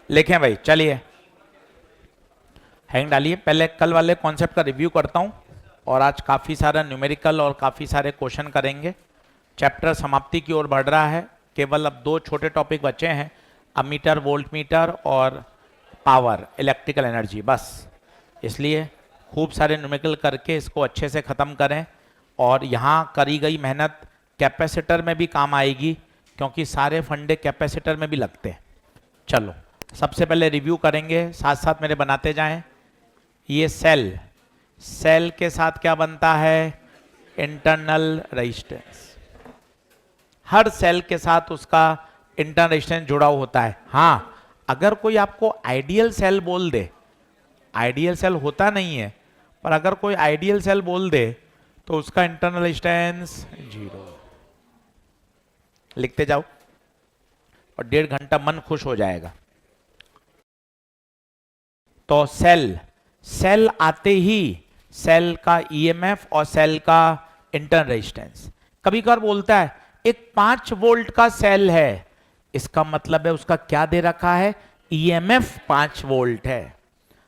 लिखें भाई, चलिए हैंग डालिए। पहले कल वाले कॉन्सेप्ट का रिव्यू करता हूं और आज काफ़ी सारा न्यूमेरिकल और काफ़ी सारे क्वेश्चन करेंगे। चैप्टर समाप्ति की ओर बढ़ रहा है, केवल अब 2 छोटे टॉपिक बचे हैं, अमीटर, वोल्ट मीटर और पावर, इलेक्ट्रिकल एनर्जी, बस। इसलिए खूब सारे न्यूमेरिकल करके इसको अच्छे से ख़त्म करें और यहाँ करी गई मेहनत कैपेसिटर में भी काम आएगी, क्योंकि सारे फंडे कैपेसिटर में भी लगते हैं। चलो सबसे पहले रिव्यू करेंगे, साथ साथ मेरे बनाते जाएं। ये सेल, सेल के साथ क्या बनता है? Internal resistance. हर सेल के साथ उसका इंटरनल रेजिस्टेंस जुड़ा होता है। हाँ, अगर कोई आपको आइडियल सेल बोल दे, आइडियल सेल होता नहीं है, पर अगर कोई आइडियल सेल बोल दे तो उसका इंटरनल रेजिस्टेंस 0। लिखते जाओ और 1.5 घंटा मन खुश हो जाएगा। तो सेल, सेल आते ही सेल का ईएमएफ और सेल का इंटरनल रेजिस्टेंस। कभी कभार बोलता है एक 5 वोल्ट का सेल है, इसका मतलब है उसका क्या दे रखा है? ईएमएफ 5 वोल्ट है।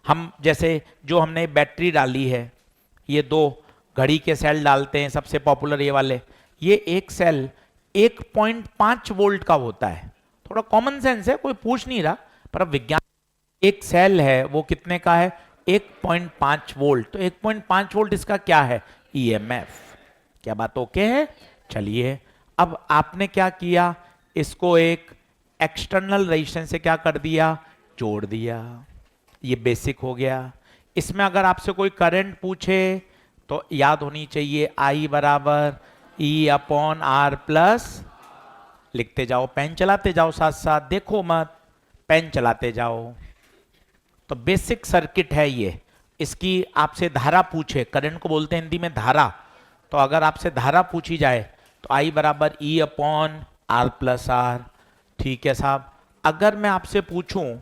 हम जैसे जो हमने बैटरी डाली है, ये 2 घड़ी के सेल डालते हैं, सबसे पॉपुलर ये वाले, ये एक सेल 1.5 वोल्ट का होता है। थोड़ा कॉमन सेंस है, कोई पूछ नहीं रहा, पर अब विज्ञान, एक सेल है वो कितने का है? 1.5 वोल्ट। तो 1.5 वोल्ट इसका क्या है? ईएमएफ। क्या बात ओके है? चलिए, अब आपने क्या किया, इसको एक एक्सटर्नल रेजिस्टेंस से क्या कर दिया? जोड़ दिया। ये बेसिक हो गया। इसमें अगर आपसे कोई करंट पूछे तो याद होनी चाहिए I बराबर E/R प्लस, लिखते जाओ, पेन चलाते जाओ, साथ साथ देखो मत, पेन चलाते जाओ। तो बेसिक सर्किट है ये। इसकी आपसे धारा पूछे, करंट को बोलते हैं हिंदी में धारा, तो अगर आपसे धारा पूछी जाए तो I बराबर E/R प्लस R। ठीक है साहब। अगर मैं आपसे पूछूं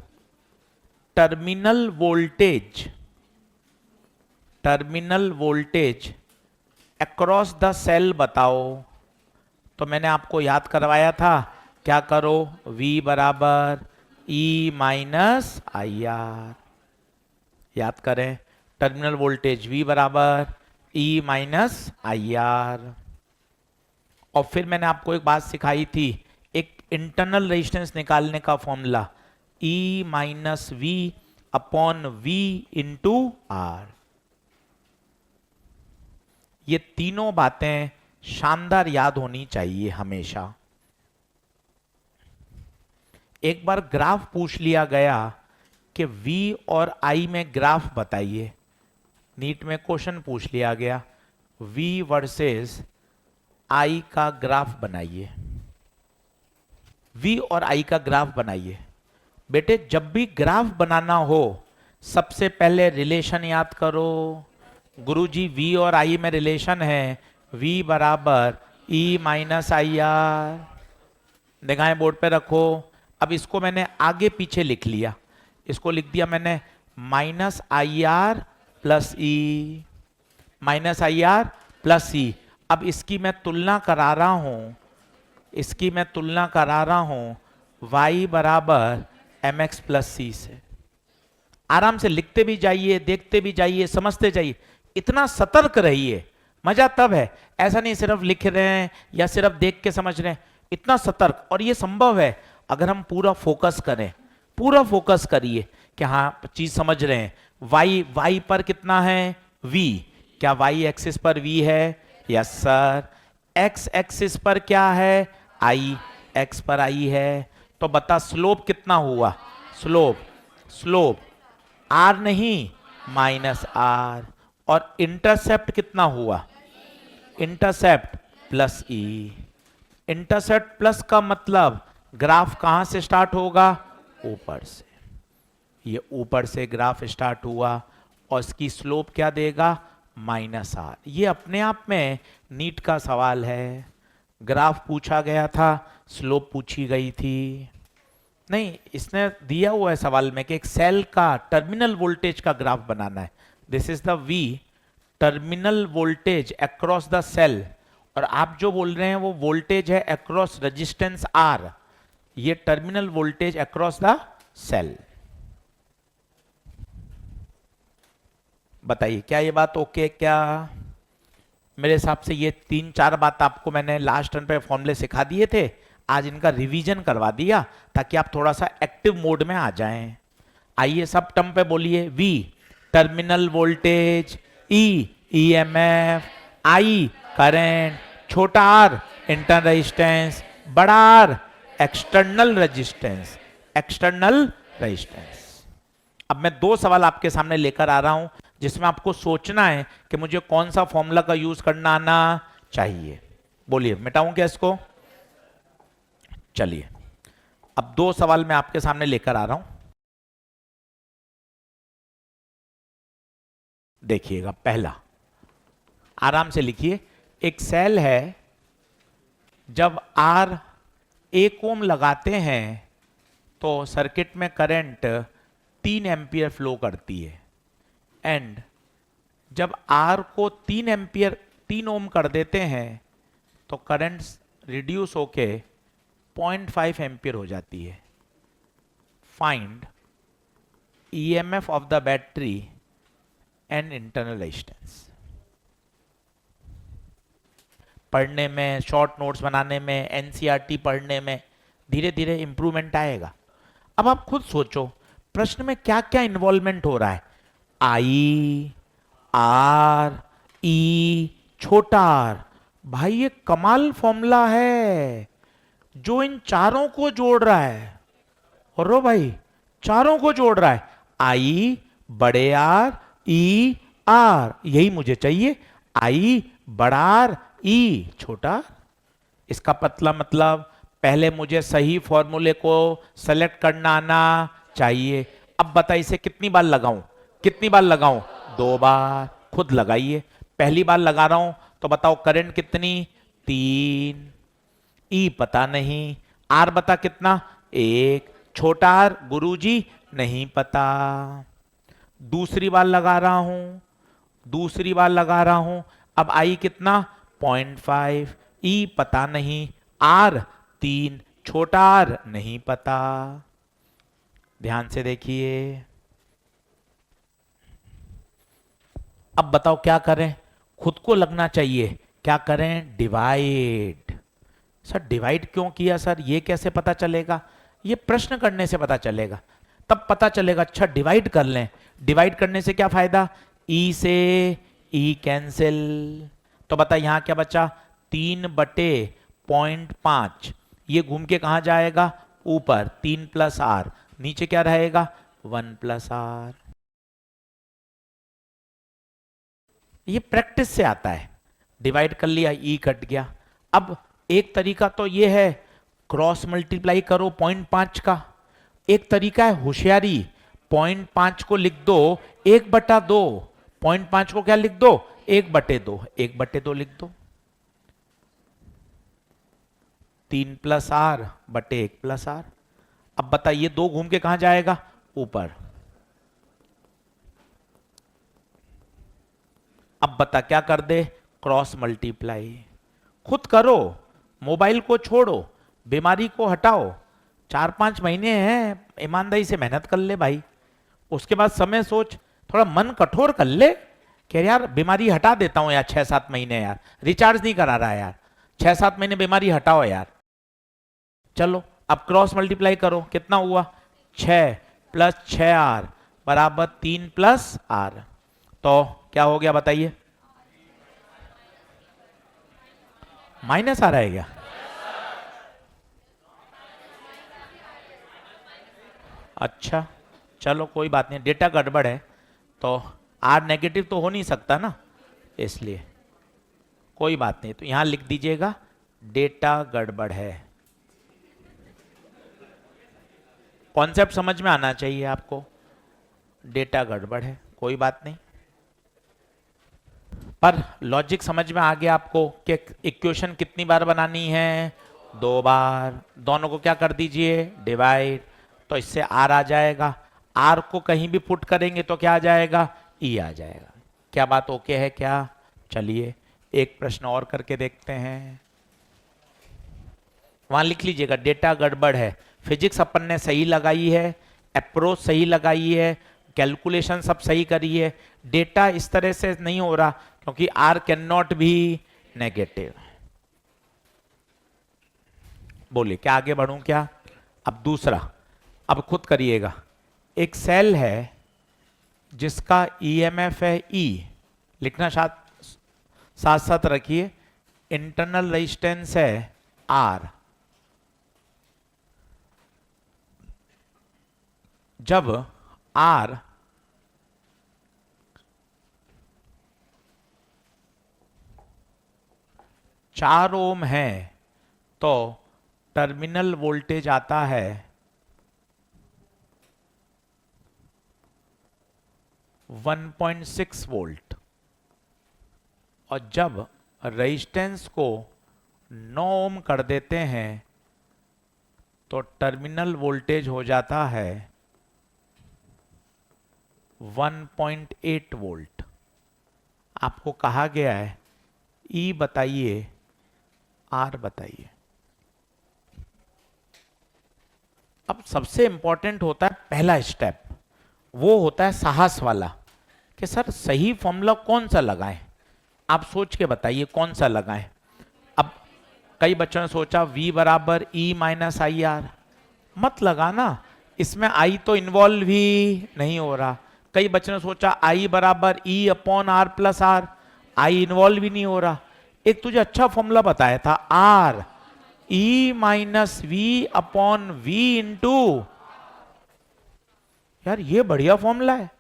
terminal voltage, terminal voltage across the cell बताओ, तो मैंने आपको याद करवाया था, क्या करो? V बराबर E माइनस IR। याद करें, टर्मिनल वोल्टेज V बराबर E माइनस IR। और फिर मैंने आपको एक बात सिखाई थी, एक इंटरनल रेजिस्टेंस निकालने का formula, E minus V/V into R। ये तीनों बातें शानदार याद होनी चाहिए हमेशा। एक बार ग्राफ पूछ लिया गया कि V और I में ग्राफ बताइए, नीट में क्वेश्चन पूछ लिया गया, V वर्सेस I का ग्राफ बनाइए, V और I का ग्राफ बनाइए। बेटे जब भी ग्राफ बनाना हो सबसे पहले रिलेशन याद करो। गुरुजी V और I में रिलेशन है V बराबर E माइनस IR। दिखाएं, बोर्ड पे रखो। अब इसको मैंने आगे पीछे लिख लिया, इसको लिख दिया मैंने minus IR plus E, minus IR plus E। अब इसकी मैं तुलना करा रहा हूं, इसकी मैं तुलना करा रहा हूं Y बराबर MX प्लस C से। आराम से लिखते भी जाइए, देखते भी जाइए, समझते जाइए, इतना सतर्क रहिए। मजा तब है, ऐसा नहीं सिर्फ लिख रहे हैं या सिर्फ देख के समझ रहे हैं, इतना सतर्क। और ये संभव है अगर हम पूरा फोकस करें। पूरा फोकस करिए कि हाँ चीज समझ रहे हैं। y पर कितना है? v। क्या y एक्सिस पर v है? Yes sir. x एक्सिस पर क्या है? i। x पर i है। तो बता स्लोप कितना हुआ? स्लोप, स्लोप r नहीं माइनस r। और इंटरसेप्ट कितना हुआ? Intercept plus e। Intercept plus का मतलब ग्राफ कहां से स्टार्ट होगा? ऊपर से। ये ऊपर से ग्राफ स्टार्ट हुआ और इसकी स्लोप क्या देगा? Minus r। ये अपने आप में नीट का सवाल है। ग्राफ पूछा गया था, स्लोप पूछी गई थी। नहीं, इसने दिया हुआ है सवाल में कि एक सेल का टर्मिनल वोल्टेज का ग्राफ बनाना है। This is the V, terminal voltage across the cell, और आप जो बोल रहे हैं वो वोल्टेज है अक्रॉस रेजिस्टेंस R। ये terminal voltage across the cell. बताइए क्या ये बात ओके क्या? मेरे हिसाब से ये 3-4 बात आपको मैंने लास्ट टर्न पे फॉर्मूले सिखा दिए थे, आज इनका रिवीजन करवा दिया ताकि आप थोड़ा सा एक्टिव मोड में आ जाएं। आइए सब टर्म पे बोलिए। V terminal voltage, E EMF, I current, छोटा आर इंटरनल रेजिस्टेंस, बड़ा R external resistance, external resistance. अब मैं 2 सवाल आपके सामने लेकर आ रहा हूं जिसमें आपको सोचना है कि मुझे कौन सा फॉर्मूला का यूज करना आना चाहिए। बोलिए मिटाऊं क्या इसको? चलिए अब 2 सवाल मैं आपके सामने लेकर आ रहा हूं, देखिएगा। पहला आराम से लिखिए। एक सेल है, जब आर 1 ओम लगाते हैं तो सर्किट में करंट 3 एम्पियर फ्लो करती है, एंड जब आर को 3 एम्पियर 3 ओम कर देते हैं तो करंट रिड्यूस होके 0.5 एम्पियर हो जाती है। Find EMF of the battery and internal resistance. पढ़ने में, शॉर्ट नोट्स बनाने में, एनसीईआरटी पढ़ने में धीरे धीरे इंप्रूवमेंट आएगा। अब आप खुद सोचो प्रश्न में क्या क्या इन्वॉल्वमेंट हो रहा है। आई, आर, ई, छोटा आर। भाई ये कमाल फॉर्मूला है जो इन चारों को जोड़ रहा है। और रो भाई चारों को जोड़ रहा है। आई, बड़े आर, ई, आर, यही मुझे चाहिए। आई, बड़ा आर, ई, छोटा। इसका मतलब पहले मुझे सही फॉर्मूले को सेलेक्ट करना आना चाहिए। अब बताइए इसे कितनी बार लगाऊं? कितनी बार लगाऊं? 2 बार। खुद लगाइए। पहली बार लगा रहा हूं तो बताओ करंट कितनी? 3। ई पता नहीं, आर बता कितना? 1। छोटा आर गुरुजी नहीं पता। दूसरी बार लगा रहा हूं, दूसरी बार लगा रहा हूं। अब आई कितना? 0.5। ई पता नहीं, आर 3, छोटा आर नहीं पता। ध्यान से देखिए। अब बताओ क्या करें? खुद को लगना चाहिए। क्या करें? डिवाइड। सर डिवाइड क्यों किया सर, ये कैसे पता चलेगा? ये प्रश्न करने से पता चलेगा, तब पता चलेगा। अच्छा डिवाइड कर लें। डिवाइड करने से क्या फायदा? ई से ई कैंसिल। तो बता यहां क्या बचा? 3/0.5। ये घूम के कहां जाएगा? ऊपर। 3 + आर। नीचे क्या रहेगा? 1 + आर। ये प्रैक्टिस से आता है। डिवाइड कर लिया, ई कट गया। अब एक तरीका तो ये है क्रॉस मल्टीप्लाई करो 0.5 का। एक तरीका है होशियारी, 0.5 को लिख दो 1/2। 0.5 को क्या लिख दो? 1/2। 1/2 लिख दो। 3 + आर बटे 1 + आर। अब बताइए 2 घूम के कहां जाएगा? ऊपर। अब बता क्या कर दे? Cross multiply. खुद करो, मोबाइल को छोड़ो, बीमारी को हटाओ। 4-5 महीने हैं, ईमानदारी से मेहनत कर ले भाई। उसके बाद समय सोच, थोड़ा मन कठोर कर ले कि यार बीमारी हटा देता हूं यार 6-7 महीने, यार रिचार्ज नहीं करा रहा है यार, 6-7 महीने बीमारी हटाओ यार। चलो अब क्रॉस मल्टीप्लाई करो, कितना हुआ? 6 + 6r बराबर 3 + r। तो क्या हो गया बताइए? माइनस आ रहा है क्या? अच्छा चलो कोई बात नहीं, डेटा गड़बड़ है तो आर नेगेटिव तो हो नहीं सकता ना, इसलिए कोई बात नहीं। तो यहां लिख दीजिएगा डेटा गड़बड़ है। कॉन्सेप्ट समझ में आना चाहिए आपको। डेटा गड़बड़ है, कोई बात नहीं, पर लॉजिक समझ में आ गया आपको कि इक्वेशन कितनी बार बनानी है? 2 बार। दोनों को क्या कर दीजिए? डिवाइड। तो इससे आर आ जाएगा। आर को कहीं भी पुट करेंगे तो क्या आ जाएगा? ई आ जाएगा। क्या बात ओके है क्या? चलिए एक प्रश्न और करके देखते हैं। वहां लिख लीजिएगा डेटा गड़बड़ है। फिजिक्स अपन ने सही लगाई है, अप्रोच सही लगाई है, कैलकुलेशन सब सही करिए, डेटा इस तरह से नहीं हो रहा क्योंकि R can not be negative. बोलिए क्या आगे बढ़ूं क्या? अब दूसरा, अब खुद करिएगा। एक सेल है जिसका ईएमएफ है ई, लिखना साथ साथ रखिए, इंटरनल रेजिस्टेंस है आर। जब आर चार ओम है तो टर्मिनल वोल्टेज आता है 1.6 वोल्ट, और जब रेजिस्टेंस को 9 ओम कर देते हैं तो टर्मिनल वोल्टेज हो जाता है 1.8 वोल्ट। आपको कहा गया है ई बताइए, आर बताइए। अब सबसे इंपॉर्टेंट होता है पहला स्टेप, वो होता है साहस वाला कि सर सही फॉर्मूला कौन सा लगाएं। आप सोच के बताइए कौन सा लगाएं। अब कई बच्चों ने सोचा V बराबर E माइनस आई आर, मत लगाना, इसमें I तो इन्वॉल्व ही नहीं हो रहा। कई बच्चों ने सोचा I बराबर E upon R plus R, I involve ही नहीं हो रहा। एक तुझे अच्छा फॉर्मूला बताया था, R E minus V upon V into, यार ये बढ़िया फॉर्मूला है।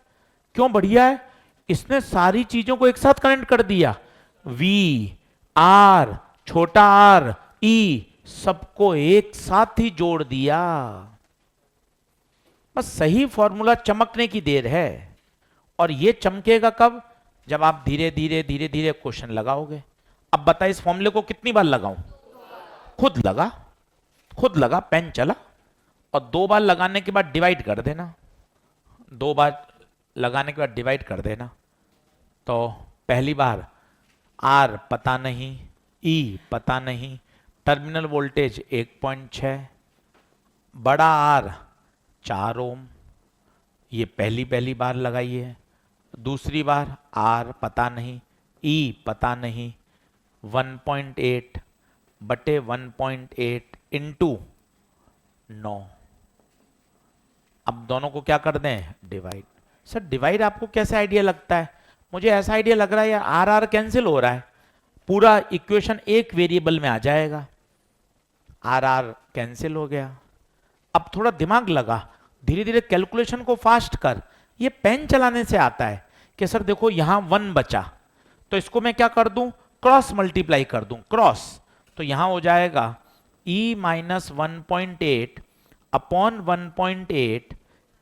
क्यों बढ़िया है? इसने सारी चीजों को एक साथ कनेक्ट कर दिया, V R छोटा r E सबको एक साथ ही जोड़ दिया। बस सही फॉर्मूला चमकने की देर है, और ये चमकेगा कब? जब आप धीरे धीरे धीरे धीरे क्वेश्चन लगाओगे। अब बता इस फॉर्मूले को कितनी बार लगाऊं? खुद लगा, पेन चला, और 2 बार लगाने के बाद डिवाइड कर देना, 2 बार लगाने के बाद डिवाइड कर देना। तो पहली बार R पता नहीं, E पता नहीं, टर्मिनल वोल्टेज 1.6, बड़ा R 4 ओम, ये पहली बार लगाई है। दूसरी बार R पता नहीं, E पता नहीं, 1.8 बटे 1.8 इंटू 9। अब दोनों को क्या कर दें? डिवाइड। सर डिवाइड आपको कैसे आइडिया लगता है? मुझे ऐसा आइडिया लग रहा है यार आर आर कैंसिल हो रहा है, पूरा इक्वेशन एक वेरिएबल में आ जाएगा। आर आर कैंसिल हो गया। अब थोड़ा दिमाग लगा, धीरे धीरे कैलकुलेशन को फास्ट कर। ये पेन चलाने से आता है कि सर देखो यहां 1 बचा, तो इसको मैं क्या कर दूं? क्रॉस मल्टीप्लाई कर दूं, क्रॉस। तो यहां हो जाएगा E माइनस 1.8 अपॉन 1.8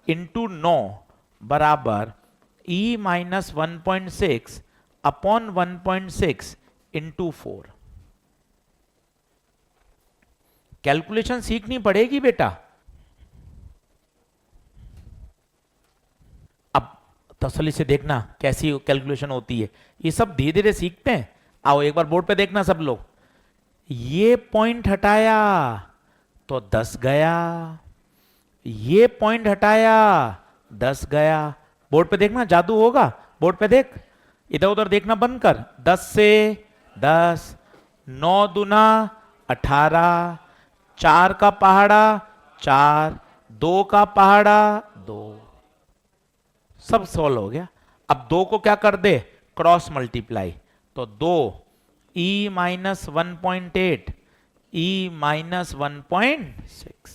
इंटू 9 बराबर E minus 1.6 upon 1.6 into 4। Calculation सीखनी पड़ेगी बेटा। अब तसल्ली से देखना कैसी कैलकुलेशन होती है, ये सब धीरे धीरे सीखते हैं। आओ एक बार बोर्ड पे देखना सब लोग। ये पॉइंट हटाया तो 10 गया, ये पॉइंट हटाया 10 गया। बोर्ड पे देखना, जादू होगा। बोर्ड पे देख, इधर उधर देखना बंद कर। 10 से 10, 9 दूना 18, 4 का पहाड़ा 4, 2 का पहाड़ा 2, सब सॉल्व हो गया। अब 2 को क्या कर दे? Cross multiply. तो 2 E माइनस 1.8 E माइनस 1.6।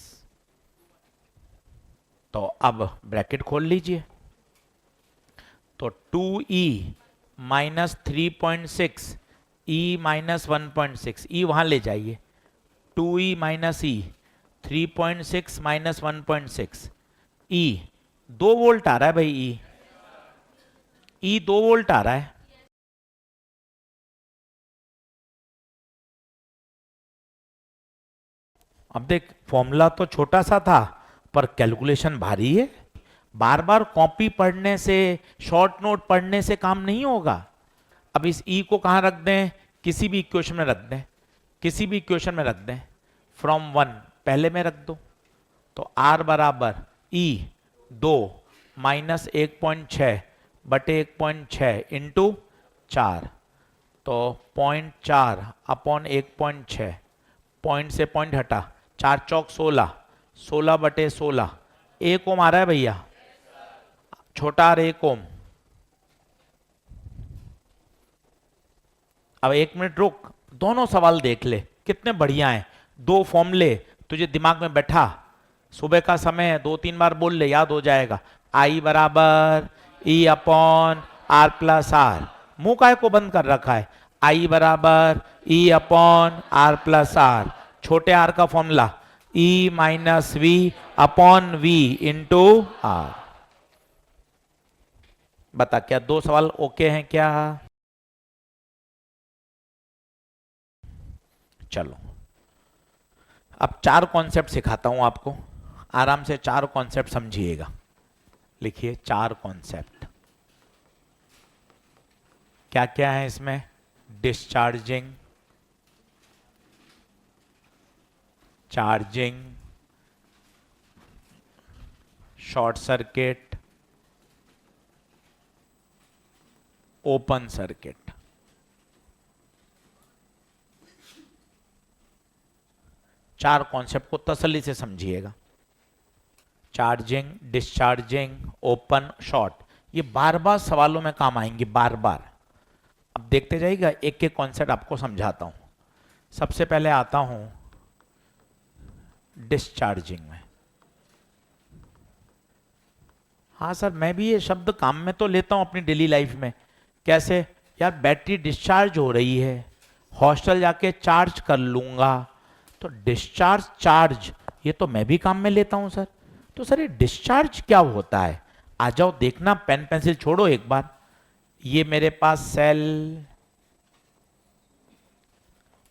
तो अब ब्रैकेट खोल लीजिए, तो 2E minus 3.6 E minus 1.6, E वहां ले जाइए, 2E minus E 3.6 minus 1.6, E 2 volt आ रहा है भाई, E 2 वोल्ट आ रहा है। अब देख फॉर्मूला तो छोटा सा था पर कैलकुलेशन भारी है। बार बार कॉपी पढ़ने से, शॉर्ट नोट पढ़ने से काम नहीं होगा। अब इस E को कहां रख दें? किसी भी इक्वेशन में रख दें, किसी भी इक्वेशन में रख दें। फ्रॉम 1 पहले में रख दो, तो R बराबर E 2 माइनस 1.6 बटे 1.6 इंटू 4, तो 0.4 अपॉन 1.6, पॉइंट से पॉइंट हटा, 4 चौक 16, 16 बटे 16, 1 ओम आ रहा है भैया, छोटा आर 1 ओम। अब 1 मिनट रुक, दोनों सवाल देख ले कितने बढ़िया हैं। 2 फॉर्मूले तुझे दिमाग में बैठा, सुबह का समय है, 2-3 बार बोल ले, याद हो जाएगा। आई बराबर E upon R plus R, मुंह काहे को बंद कर रखा है। आई बराबर E upon R plus R, छोटे आर का formula E minus V upon V into R. बता क्या 2 सवाल ओके हैं क्या? चलो अब 4 कॉन्सेप्ट सिखाता हूं आपको, आराम से 4 कॉन्सेप्ट समझिएगा। लिखिए 4 कॉन्सेप्ट। क्या क्या है इसमें? Discharging, charging, short circuit, open circuit. चार कॉन्सेप्ट को तसल्ली से समझिएगा। चार्जिंग, डिस्चार्जिंग, ओपन, शॉर्ट, ये बार बार सवालों में काम आएंगे, बार बार। अब देखते जाइएगा, एक एक कॉन्सेप्ट आपको समझाता हूं। सबसे पहले आता हूं डिस्चार्जिंग में। हाँ सर, मैं भी ये शब्द काम में तो लेता हूं अपनी डेली लाइफ में। कैसे? यार बैटरी डिस्चार्ज हो रही है, हॉस्टल जाके चार्ज कर लूंगा, तो डिस्चार्ज चार्ज ये तो मैं भी काम में लेता हूं सर। तो सर ये डिस्चार्ज क्या होता है? आ जाओ देखना, पेन पेंसिल छोड़ो एक बार। ये मेरे पास सेल,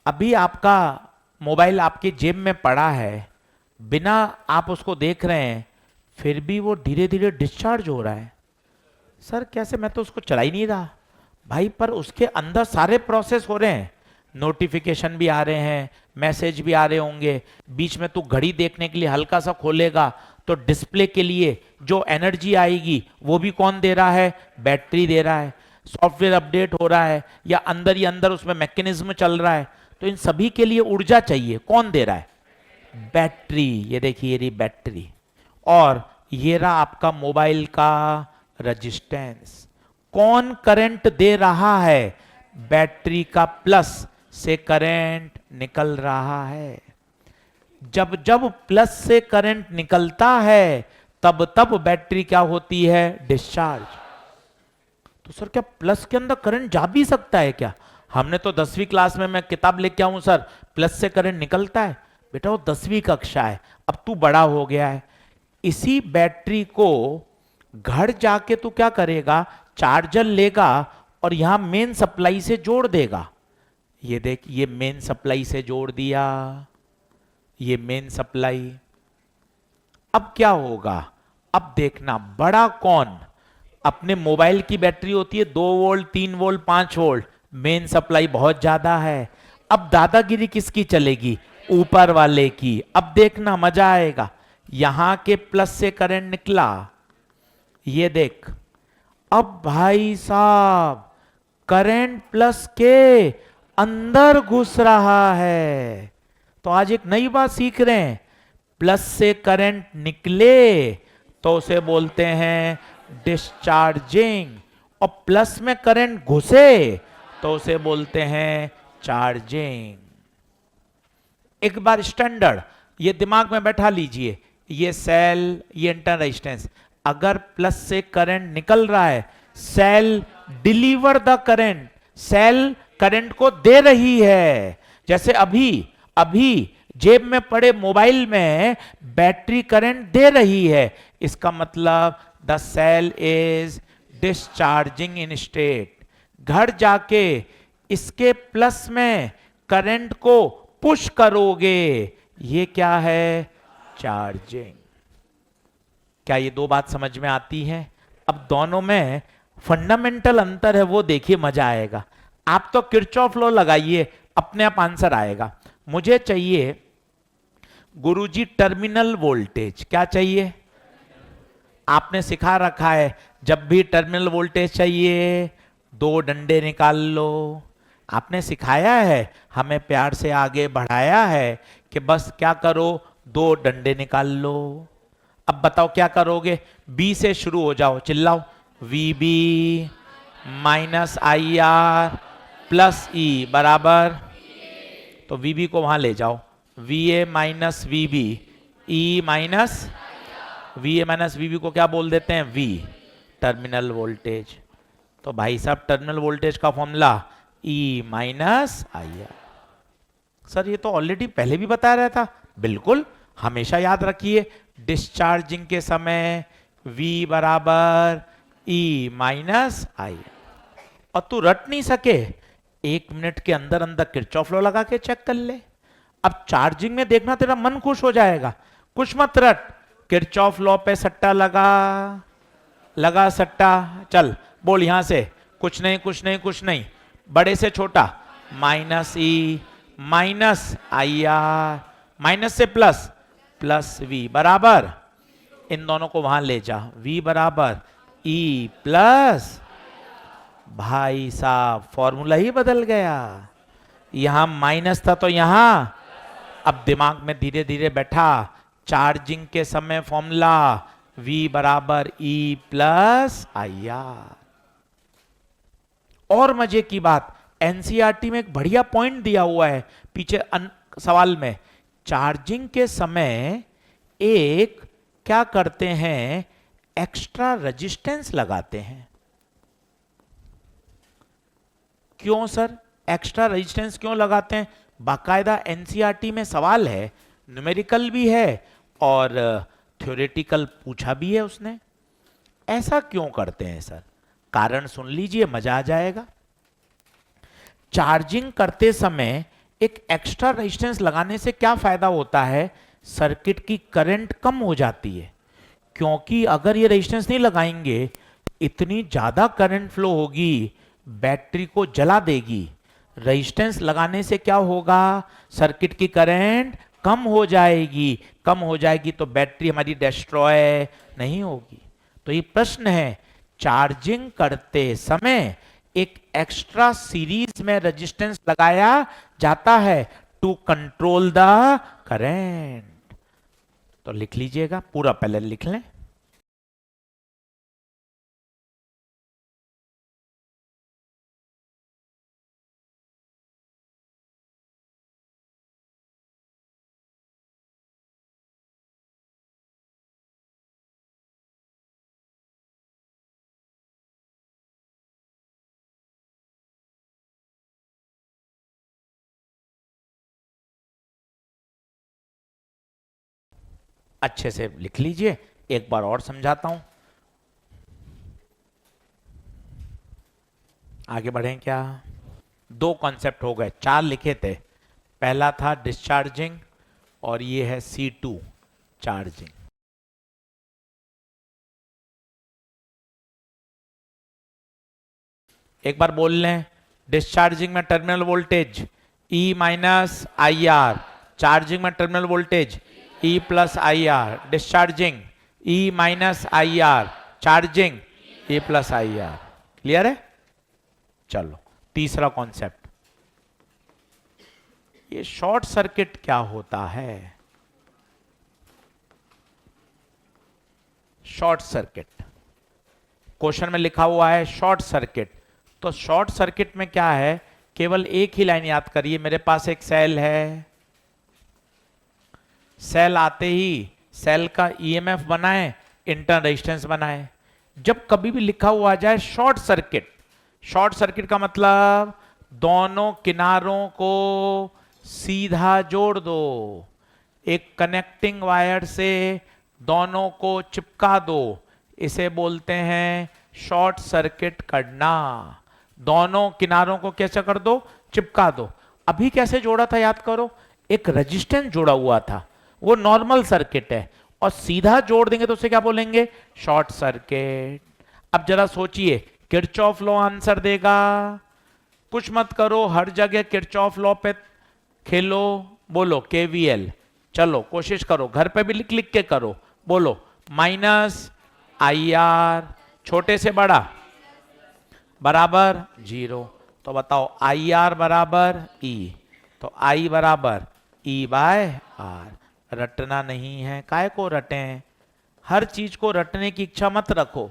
अभी आपका मोबाइल आपकी जेब में पड़ा है, बिना आप उसको देख रहे हैं, फिर भी वो धीरे धीरे डिस्चार्ज हो रहा है। सर कैसे? मैं तो उसको चला ही नहीं रहा भाई, पर उसके अंदर सारे प्रोसेस हो रहे हैं, नोटिफिकेशन भी आ रहे हैं, मैसेज भी आ रहे होंगे, बीच में तू घड़ी देखने के लिए हल्का सा खोलेगा तो डिस्प्ले के लिए जो एनर्जी आएगी वो भी कौन दे रहा है? बैटरी दे रहा है। सॉफ्टवेयर अपडेट हो रहा है या अंदर ही अंदर उसमें मैकेनिज्म चल रहा है, तो इन सभी के लिए ऊर्जा चाहिए, कौन दे रहा है? बैटरी। ये देखिए, ये रही बैटरी, और ये रहा आपका मोबाइल का रजिस्टेंस। कौन करंट दे रहा है? बैटरी का प्लस से करंट निकल रहा है। जब जब प्लस से करंट निकलता है तब तब बैटरी क्या होती है? डिस्चार्ज। तो सर क्या प्लस के अंदर करंट जा भी सकता है क्या? हमने तो 10वीं क्लास में, मैं किताब लेके आऊं सर, प्लस से करंट निकलता है। बेटा वो 10वीं कक्षा है, अब तू बड़ा हो गया है। इसी बैटरी को घर जाके तू क्या करेगा? चार्जर लेगा और यहां मेन सप्लाई से जोड़ देगा। ये देख, ये मेन सप्लाई से जोड़ दिया, ये मेन सप्लाई। अब क्या होगा? अब देखना, बड़ा कौन? अपने मोबाइल की बैटरी होती है 2 volt, 3 volt, 5 volt, main supply बहुत ज्यादा है। अब दादागिरी किसकी चलेगी? ऊपर वाले की। अब देखना मजा आएगा, यहां के प्लस से करंट निकला, ये देख। अब भाई साहब करंट प्लस के अंदर घुस रहा है। तो आज एक नई बात सीख रहे हैं, प्लस से करंट निकले तो उसे बोलते हैं डिस्चार्जिंग, और प्लस में करंट घुसे तो उसे बोलते हैं चार्जिंग। एक बार स्टैंडर्ड ये दिमाग में बैठा लीजिए, ये सेल, ये इंटरनल रेजिस्टेंस, अगर प्लस से करंट निकल रहा है, cell deliver the current, cell current को दे रही है। जैसे अभी अभी जेब में पड़े मोबाइल में बैटरी करंट दे रही है, इसका मतलब the cell is discharging in state. घर जाके इसके प्लस में करंट को पुश करोगे, ये क्या है? चार्जिंग। क्या ये 2 बात समझ में आती है? अब दोनों में फंडामेंटल अंतर है, वो देखिए, मजा आएगा। आप तो किरचॉफ लॉ लगाइए, अपने आप आंसर आएगा। मुझे चाहिए गुरुजी टर्मिनल वोल्टेज। क्या चाहिए? आपने सिखा रखा है जब भी टर्मिनल वोल्टेज चाहिए दो डंडे निकाल लो। आपने सिखाया है, हमें प्यार से आगे बढ़ाया है कि बस क्या करो, दो डंडे निकाल लो। अब बताओ क्या करोगे, बी से शुरू हो जाओ, चिल्लाओ। V B minus I R plus E बराबर, तो वी बी को वहां ले जाओ, V A minus V B, E minus V A minus V B को क्या बोल देते हैं, वी, टर्मिनल वोल्टेज। तो भाई साहब टर्मिनल वोल्टेज का formula E minus I are. Sir ये तो ऑलरेडी पहले भी बताया रहा था। बिल्कुल, हमेशा याद रखिए डिस्चार्जिंग के समय V बराबर E माइनस आई। और तू रट नहीं सके, 1 मिनट के अंदर अंदर किरचॉफ लॉ लगा के चेक कर ले। अब चार्जिंग में देखना तेरा मन खुश हो जाएगा। कुछ मत रट, किरचॉफ लॉ पे सट्टा लगा सट्टा, चल बोल यहां से, कुछ नहीं कुछ नहीं कुछ नहीं, बड़े से छोटा, minus E minus I are, minus से प्लस, प्लस वी बराबर, इन दोनों को वहां ले जा, वी बराबर ई प्लस, भाई साहब फॉर्मूला ही बदल गया। यहां माइनस था तो यहां, अब दिमाग में धीरे धीरे बैठा, चार्जिंग के समय फॉर्मूला V बराबर E प्लस आई आर। और मजे की बात, एनसीईआरटी में एक बढ़िया पॉइंट दिया हुआ है पीछे सवाल में, चार्जिंग के समय एक क्या करते हैं, एक्स्ट्रा रेजिस्टेंस लगाते हैं। क्यों सर एक्स्ट्रा रेजिस्टेंस क्यों लगाते हैं, बाकायदा एनसीईआरटी में सवाल है, न्यूमेरिकल भी है और थ्योरेटिकल पूछा भी है उसने। ऐसा क्यों करते हैं सर, कारण सुन लीजिए, मजा आ जाएगा। चार्जिंग करते समय एक एक्स्ट्रा रेजिस्टेंस लगाने से क्या फायदा होता है, सर्किट की करंट कम हो जाती है। क्योंकि अगर ये रेजिस्टेंस नहीं लगाएंगे, इतनी ज्यादा करंट फ्लो होगी, बैटरी को जला देगी। रेजिस्टेंस लगाने से क्या होगा, सर्किट की करंट कम हो जाएगी, कम हो जाएगी तो बैटरी हमारी डिस्ट्रॉय नहीं होगी। तो ये प्रश्न है, चार्जिंग करते समय एक एक्स्ट्रा सीरीज में रेजिस्टेंस लगाया जाता है टू कंट्रोल द करंट। तो लिख लीजिएगा, पूरा पहले लिख लें। अच्छे से लिख लीजिए, एक बार और समझाता हूं, आगे बढ़ें क्या। दो कॉन्सेप्ट हो गए, चार लिखे थे, पहला था डिस्चार्जिंग और ये है C2 चार्जिंग। एक बार बोल लें, डिस्चार्जिंग में terminal voltage E minus I R, charging में terminal voltage E plus I R, discharging E minus I R, charging E plus I R. Clear है। चलो तीसरा कॉन्सेप्ट, ये शॉर्ट सर्किट क्या होता है। शॉर्ट सर्किट क्वेश्चन में लिखा हुआ है शॉर्ट सर्किट, तो शॉर्ट सर्किट में क्या है, केवल एक ही लाइन याद करिए, मेरे पास एक सेल है, सेल आते ही सेल का ईएमएफ बनाए, इंटरनल रेजिस्टेंस बनाए। जब कभी भी लिखा हुआ आ जाए शॉर्ट सर्किट, शॉर्ट सर्किट का मतलब दोनों किनारों को सीधा जोड़ दो, एक कनेक्टिंग वायर से दोनों को चिपका दो, इसे बोलते हैं शॉर्ट सर्किट करना। दोनों किनारों को कैसे कर दो, चिपका दो। अभी कैसे जोड़ा था याद करो, एक रेजिस्टेंस जोड़ा हुआ था, वो नॉर्मल सर्किट है, और सीधा जोड़ देंगे तो उसे क्या बोलेंगे, शॉर्ट सर्किट। अब जरा सोचिए, किरचॉफ लॉ आंसर देगा, कुछ मत करो, हर जगह किरचॉफ लॉ पे खेलो, बोलो केवीएल, चलो कोशिश करो, घर पे भी लिख लिख के करो, बोलो माइनस आई आर छोटे से बड़ा बराबर 0। तो बताओ आई आर बराबर ई, तो आई बराबर ई बाय आर। रटना नहीं है, काय को रटें, हर चीज को रटने की इच्छा मत रखो।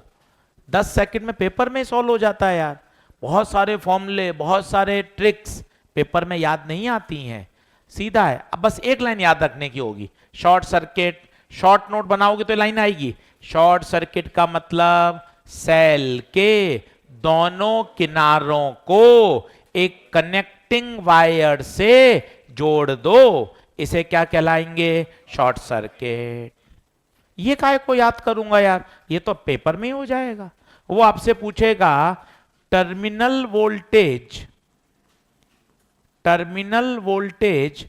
10 सेकंड में पेपर में सॉल्व हो जाता है यार। बहुत सारे फॉर्मूले, बहुत सारे ट्रिक्स पेपर में याद नहीं आती हैं, सीधा है। अब बस एक लाइन याद रखने की होगी, शॉर्ट सर्किट। शॉर्ट नोट बनाओगे तो लाइन आएगी, शॉर्ट सर्किट का मतलब सेल के दोनों किनारों को एक कनेक्टिंग वायर से जोड़ दो, इसे क्या कहलाएंगे, शॉर्ट सर्किट। ये काय को याद करूंगा यार, ये तो पेपर में ही हो जाएगा। वो आपसे पूछेगा terminal voltage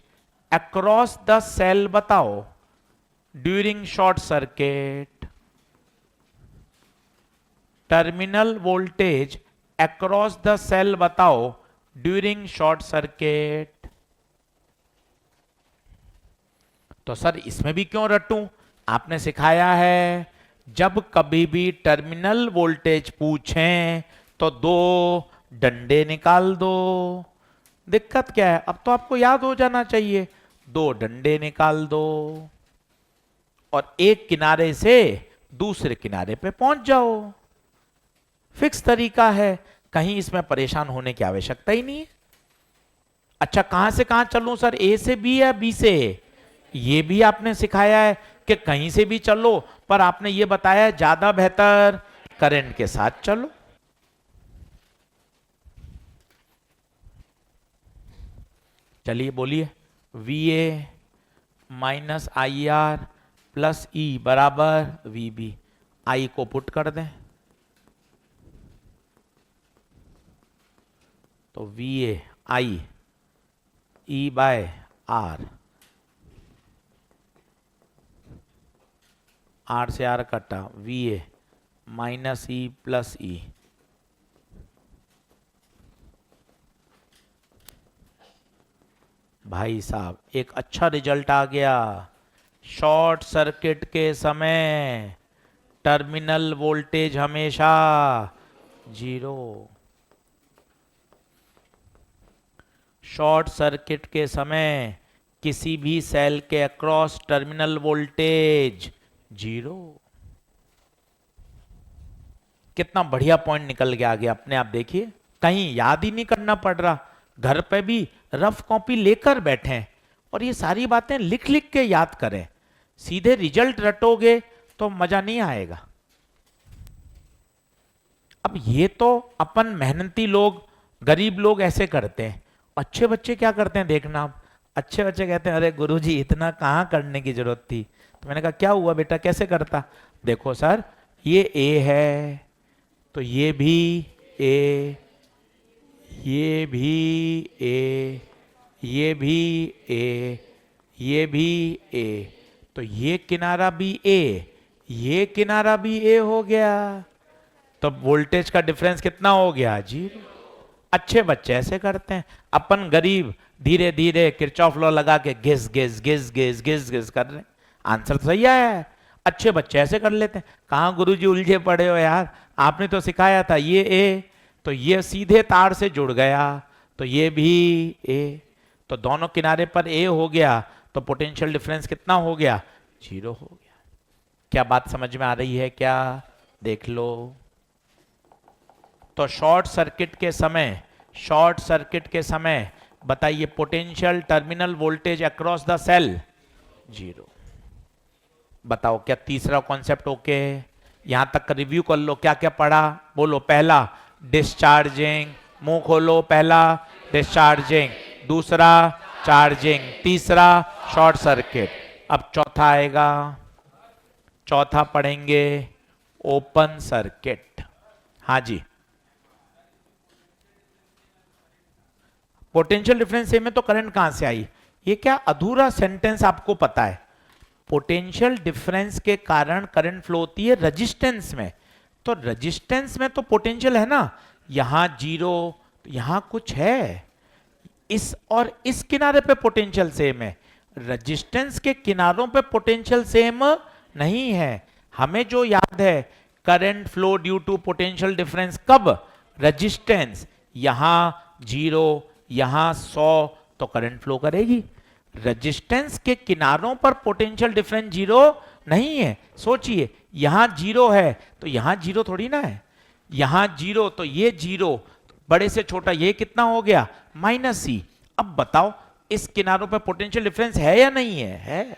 across the cell बताओ during short circuit. Terminal voltage across the cell बताओ ड्यूरिंग शॉर्ट सर्किट। तो सर इसमें भी क्यों रटूं, आपने सिखाया है जब कभी भी टर्मिनल वोल्टेज पूछें तो 2 डंडे निकाल दो। दिक्कत क्या है, अब तो आपको याद हो जाना चाहिए। 2 डंडे निकाल दो और एक किनारे से दूसरे किनारे पे पहुंच जाओ। फिक्स तरीका है, कहीं इसमें परेशान होने की आवश्यकता ही नहीं है। अच्छा कहां से कहां चलूं सर, ए से बी या बी से ए? ये भी आपने सिखाया है कि कहीं से भी चलो, पर आपने ये बताया है ज्यादा बेहतर करंट के साथ चलो। चलिए बोलिए, V A minus I R plus E बराबर वी बी। आई को पुट कर दें तो V A I E by R, are से आर कटा, V A minus E plus E. भाई साहब एक अच्छा रिजल्ट आ गया। शॉर्ट सर्किट के समय टर्मिनल वोल्टेज हमेशा 0। शॉर्ट सर्किट के समय किसी भी सेल के अक्रॉस टर्मिनल वोल्टेज 0। कितना बढ़िया पॉइंट निकल के आ गया अपने आप, देखिए कहीं याद ही नहीं करना पड़ रहा, घर पे भी रफ कॉपी लेकर बैठें और ये सारी बातें लिख लिख के याद करें। सीधे रिजल्ट रटोगे तो मजा नहीं आएगा। अब ये तो अपन मेहनती लोग, गरीब लोग ऐसे करते हैं। अच्छे बच्चे क्या करते हैं देखना आप, अच्छे बच्चे कहते हैं अरे गुरुजी इतना कहाँ करने की जरूरत थी। तो मैंने कहा क्या हुआ बेटा कैसे करता, देखो सर ये ए है तो ये भी ए, ये भी ए, ये भी ए, ये भी ए, तो ये किनारा भी ए, ये किनारा भी ए हो गया। तो वोल्टेज का डिफरेंस कितना हो गया, 0। अच्छे बच्चे ऐसे करते हैं, अपन गरीब धीरे धीरे किरचॉफ लॉ लगा के घिस घिस घिस घिस घिस घिस कर रहे। आंसर तो सही आया है, अच्छे बच्चे ऐसे कर लेते हैं। कहाँ गुरुजी उलझे पड़े हो यार, आपने तो सिखाया था ये ए, तो ये सीधे तार से जुड़ गया, तो ये भी ए, तो दोनों किनारे पर ए हो गया, तो पोटेंशियल डिफरेंस कितना हो गया, 0 हो गया। क्या बात समझ में आ रही है क्या, देख लो। तो शॉर्ट सर्किट के समय बताइए potential terminal voltage across the cell 0। बताओ क्या तीसरा कॉन्सेप्ट ओके, यहां तक का रिव्यू कर लो, क्या क्या पढ़ा बोलो। पहला डिस्चार्जिंग, मुंह खोलो, पहला डिस्चार्जिंग, दूसरा चार्जिंग, तीसरा शॉर्ट सर्किट। अब चौथा आएगा, चौथा पढ़ेंगे ओपन सर्किट। हाँ जी, पोटेंशियल डिफरेंस में तो करंट कहां से आई, ये क्या अधूरा सेंटेंस आपको पता है। पोटेंशियल डिफरेंस के कारण करंट फ्लो होती है रेजिस्टेंस में, तो रेजिस्टेंस में तो पोटेंशियल है ना, यहां 0, यहां कुछ है, इस और इस किनारे पे पोटेंशियल सेम है, रेजिस्टेंस के किनारों पे पोटेंशियल सेम नहीं है। हमें जो याद है current flow due to potential difference कब? रेजिस्टेंस यहां 0 यहां 100 तो करंट फ्लो करेगी। रेजिस्टेंस के किनारों पर पोटेंशियल डिफरेंस 0 नहीं है। सोचिए यहां 0 है तो यहां 0 थोड़ी ना है, यहां 0 तो ये 0, बड़े से छोटा ये कितना हो गया? -c। अब बताओ इस किनारों पर पोटेंशियल डिफरेंस है या नहीं है? है।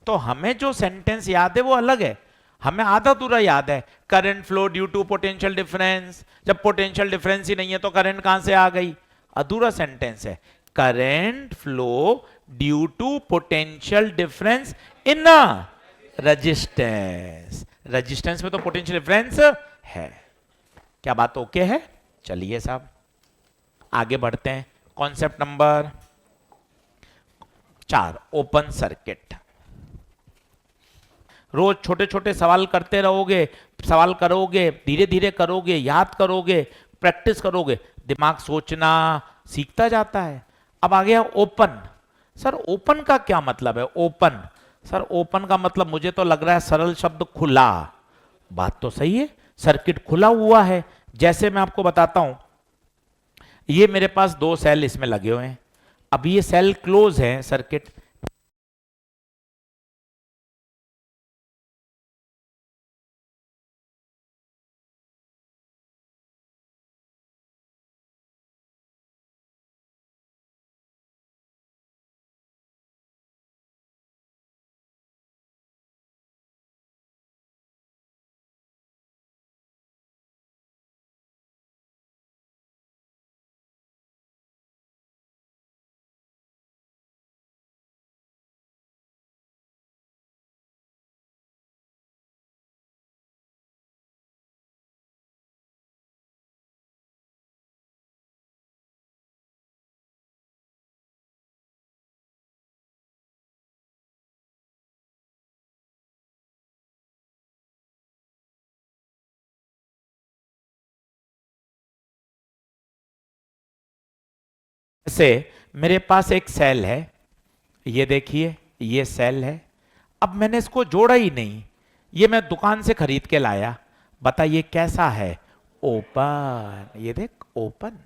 तो हमें जो सेंटेंस याद है वो अलग है, हमें आधा दूरा याद है, current flow due to potential difference. जब पोटेंशियल डिफरेंस ही नहीं है तो करंट कहां से आ गई? अधूरा सेंटेंस है। Current flow due to potential difference in resistance. Resistance में तो पोटेंशियल डिफरेंस है। क्या बात ओके है? चलिए साहब आगे बढ़ते हैं। Concept number 4, open circuit. रोज छोटे छोटे सवाल करते रहोगे, सवाल करोगे, धीरे धीरे करोगे, याद करोगे, प्रैक्टिस करोगे, दिमाग सोचना सीखता जाता है। अब आ गया ओपन। सर ओपन का क्या मतलब है? ओपन सर ओपन का मतलब मुझे तो लग रहा है सरल शब्द खुला। बात तो सही है, सर्किट खुला हुआ है। जैसे मैं आपको बताता हूं, ये मेरे पास 2 सेल इसमें लगे हुए हैं, अब ये सेल क्लोज है, सर्किट से मेरे पास एक सेल है, ये देखिए ये सेल है। अब मैंने इसको जोड़ा ही नहीं, ये मैं दुकान से खरीद के लाया। बताइए कैसा है? ओपन। ये देख ओपन,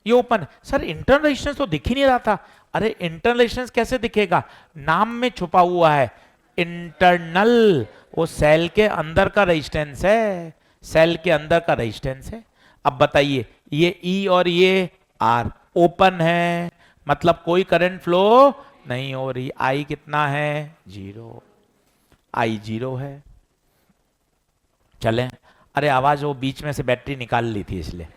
ये ओपन। सर इंटरनल रेजिस्टेंस तो दिख ही नहीं रहा था। अरे इंटरनल रेजिस्टेंस कैसे दिखेगा? नाम में छुपा हुआ है इंटरनल, वो सेल के अंदर का रेजिस्टेंस है, सेल के अंदर का रेजिस्टेंस है। अब बताइए ये ई और ये आर ओपन है, मतलब कोई करंट फ्लो नहीं हो रही। आई कितना है? 0। आई 0 है। चलें। अरे आवाज वो बीच में से बैटरी निकाल ली थी इसलिए।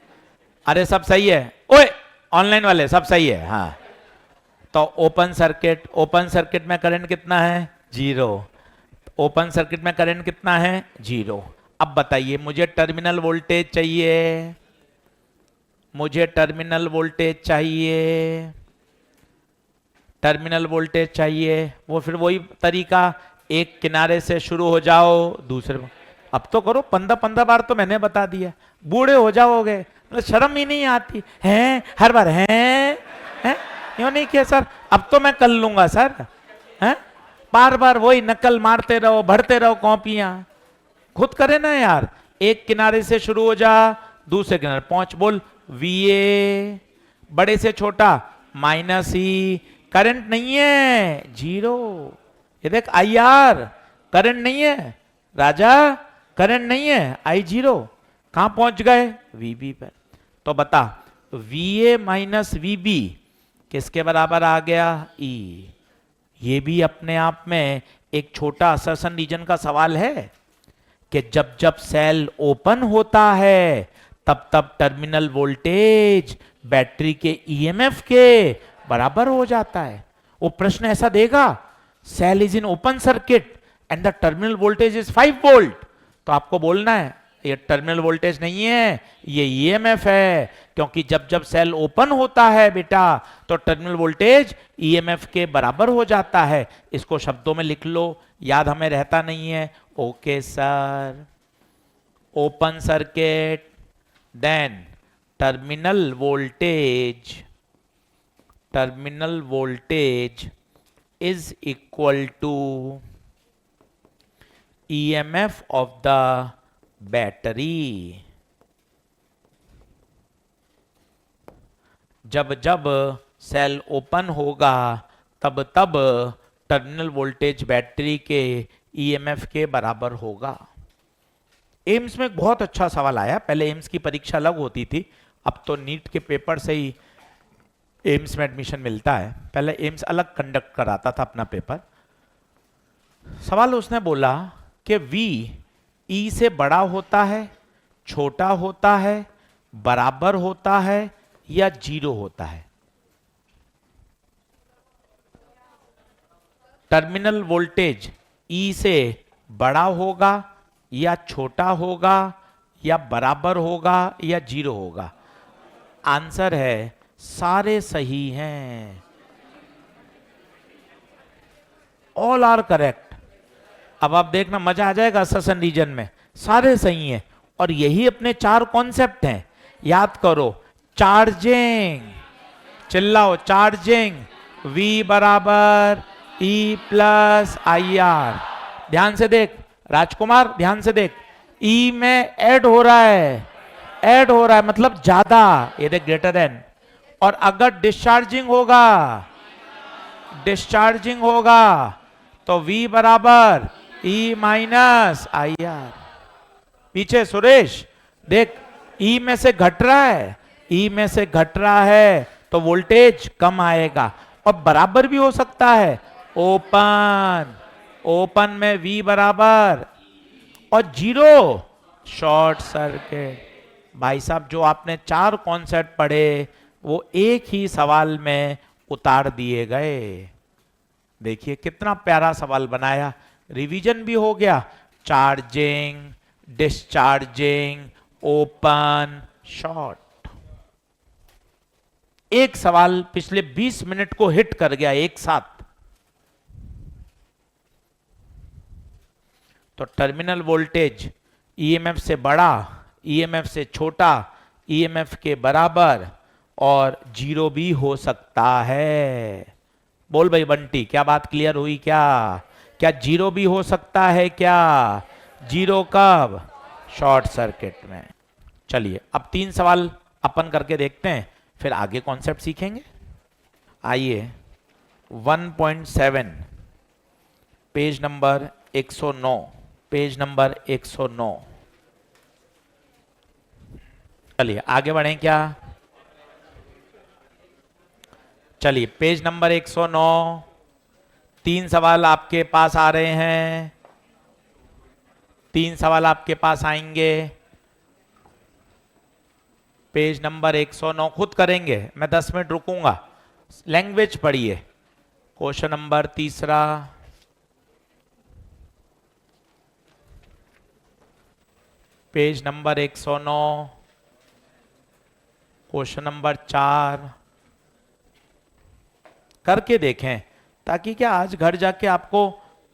अरे सब सही है ओए, ऑनलाइन वाले सब सही है? हाँ। तो ओपन सर्किट, ओपन सर्किट में करंट कितना है? 0। ओपन सर्किट में करंट कितना है? 0। अब बताइए मुझे टर्मिनल वोल्टेज चाहिए, मुझे टर्मिनल वोल्टेज चाहिए, टर्मिनल वोल्टेज चाहिए। वो फिर वही तरीका, एक किनारे से शुरू हो जाओ दूसरे। अब तो करो, 15 बार तो मैंने बता दिया, बूढ़े हो जाओगे, मतलब शर्म ही नहीं आती है हर बार है क्यों नहीं किया सर? अब तो मैं कर लूंगा सर। हैं बार बार वही नकल मारते रहो, भरते रहो कॉपियां। खुद करे ना यार, एक किनारे से शुरू हो जा दूसरे किनारे पहुंच। बोल VA, बड़े से छोटा -E, करंट नहीं है 0। ये देख IR, करंट नहीं है राजा, करंट नहीं है, I 0। कहां पहुंच गए? VB पर। तो बता VA माइनस VB किसके बराबर आ गया? E। ये भी अपने आप में एक छोटा असर्शन रीजन का सवाल है कि जब जब सेल ओपन होता है तब तब टर्मिनल वोल्टेज बैटरी के EMF के बराबर हो जाता है। वो प्रश्न ऐसा देगा, cell is in open circuit and the terminal voltage is 5 volt, तो आपको बोलना है ये टर्मिनल वोल्टेज नहीं है, ये EMF है, क्योंकि जब जब सेल ओपन होता है बेटा तो टर्मिनल वोल्टेज EMF के बराबर हो जाता है। इसको शब्दों में लिख लो, याद हमें रहता नहीं है। Okay sir, open circuit then terminal voltage is equal to EMF of the battery. जब जब सेल ओपन होगा तब तब टर्मिनल वोल्टेज बैटरी के ईएमएफ के बराबर होगा। एम्स में एक बहुत अच्छा सवाल आया। पहले एम्स की परीक्षा अलग होती थी, अब तो नीट के पेपर से ही एम्स में एडमिशन मिलता है। पहले एम्स अलग कंडक्ट कराता था अपना पेपर। सवाल उसने बोला कि V E से बड़ा होता है, छोटा होता है, बराबर होता है या जीरो होता है। टर्मिनल वोल्टेज E से बड़ा होगा या छोटा होगा या बराबर होगा या जीरो होगा। आंसर है सारे सही हैं, ऑल आर करेक्ट। अब आप देखना मजा आ जाएगा सेशन रीजन में, सारे सही हैं। और यही अपने चार कॉन्सेप्ट हैं, याद करो। चार्जिंग, चिल्लाओ, चार्जिंग V बराबर E प्लस आई आर। ध्यान से देख राजकुमार, ध्यान से देख, E में ऐड हो रहा है, ऐड हो रहा है मतलब ज्यादा, ये देख ग्रेटर देन। और अगर डिस्चार्जिंग होगा, डिस्चार्जिंग होगा तो V बराबर E माइनस आई आर। पीछे सुरेश देख, E में से घट रहा है, E में से घट रहा है तो वोल्टेज कम आएगा। और बराबर भी हो सकता है, ओपन, ओपन में V बराबर, और जीरो शॉर्ट सर्किट। भाई साहब जो आपने चार कॉन्सेप्ट पढ़े वो एक ही सवाल में उतार दिए गए। देखिए कितना प्यारा सवाल बनाया, रिवीजन भी हो गया। Charging, discharging, open, short. एक सवाल पिछले 20 मिनट को हिट कर गया एक साथ। तो टर्मिनल वोल्टेज ईएमएफ से बड़ा, ईएमएफ से छोटा, ईएमएफ के बराबर और जीरो भी हो सकता है। बोल भाई बंटी, क्या बात क्लियर हुई क्या? क्या जीरो भी हो सकता है क्या? जीरो कब? शॉर्ट सर्किट में। चलिए अब 3 सवाल अपन करके देखते हैं, फिर आगे कॉन्सेप्ट सीखेंगे। आइए 1.7 पेज नंबर 109, पेज नंबर 109। चलिए आगे बढ़ें क्या? चलिए पेज नंबर 109, 3 सवाल आपके पास आ रहे हैं, 3 सवाल आपके पास आएंगे। पेज नंबर 109 खुद करेंगे, मैं 10 मिनट रुकूंगा। लैंग्वेज पढ़िए। Question number 3, page number 109, question number 4 करके देखें, ताकि क्या आज घर जाके आपको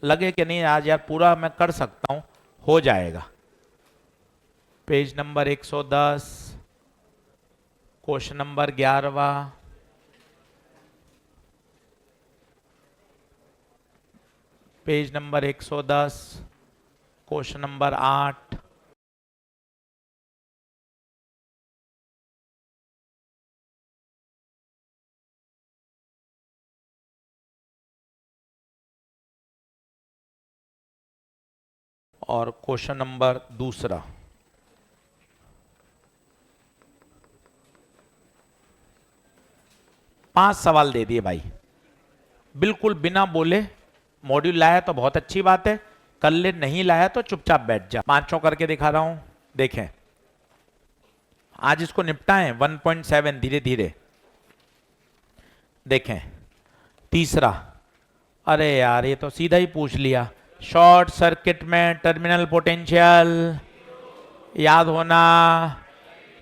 लगे कि नहीं आज यार पूरा मैं कर सकता हूं, हो जाएगा। Page number 110, question number 11, page number 110, question number 8, और क्वेश्चन नंबर 2। पांच सवाल दे दिए भाई, बिल्कुल बिना बोले। मॉड्यूल लाया तो बहुत अच्छी बात है, कर ले, नहीं लाया तो चुपचाप बैठ जा। पांचों करके दिखा रहा हूं, देखें। आज इसको निपटाएं 1.7 धीरे धीरे। देखें तीसरा, अरे यार ये तो सीधा ही पूछ लिया। शॉर्ट सर्किट में टर्मिनल पोटेंशियल याद होना,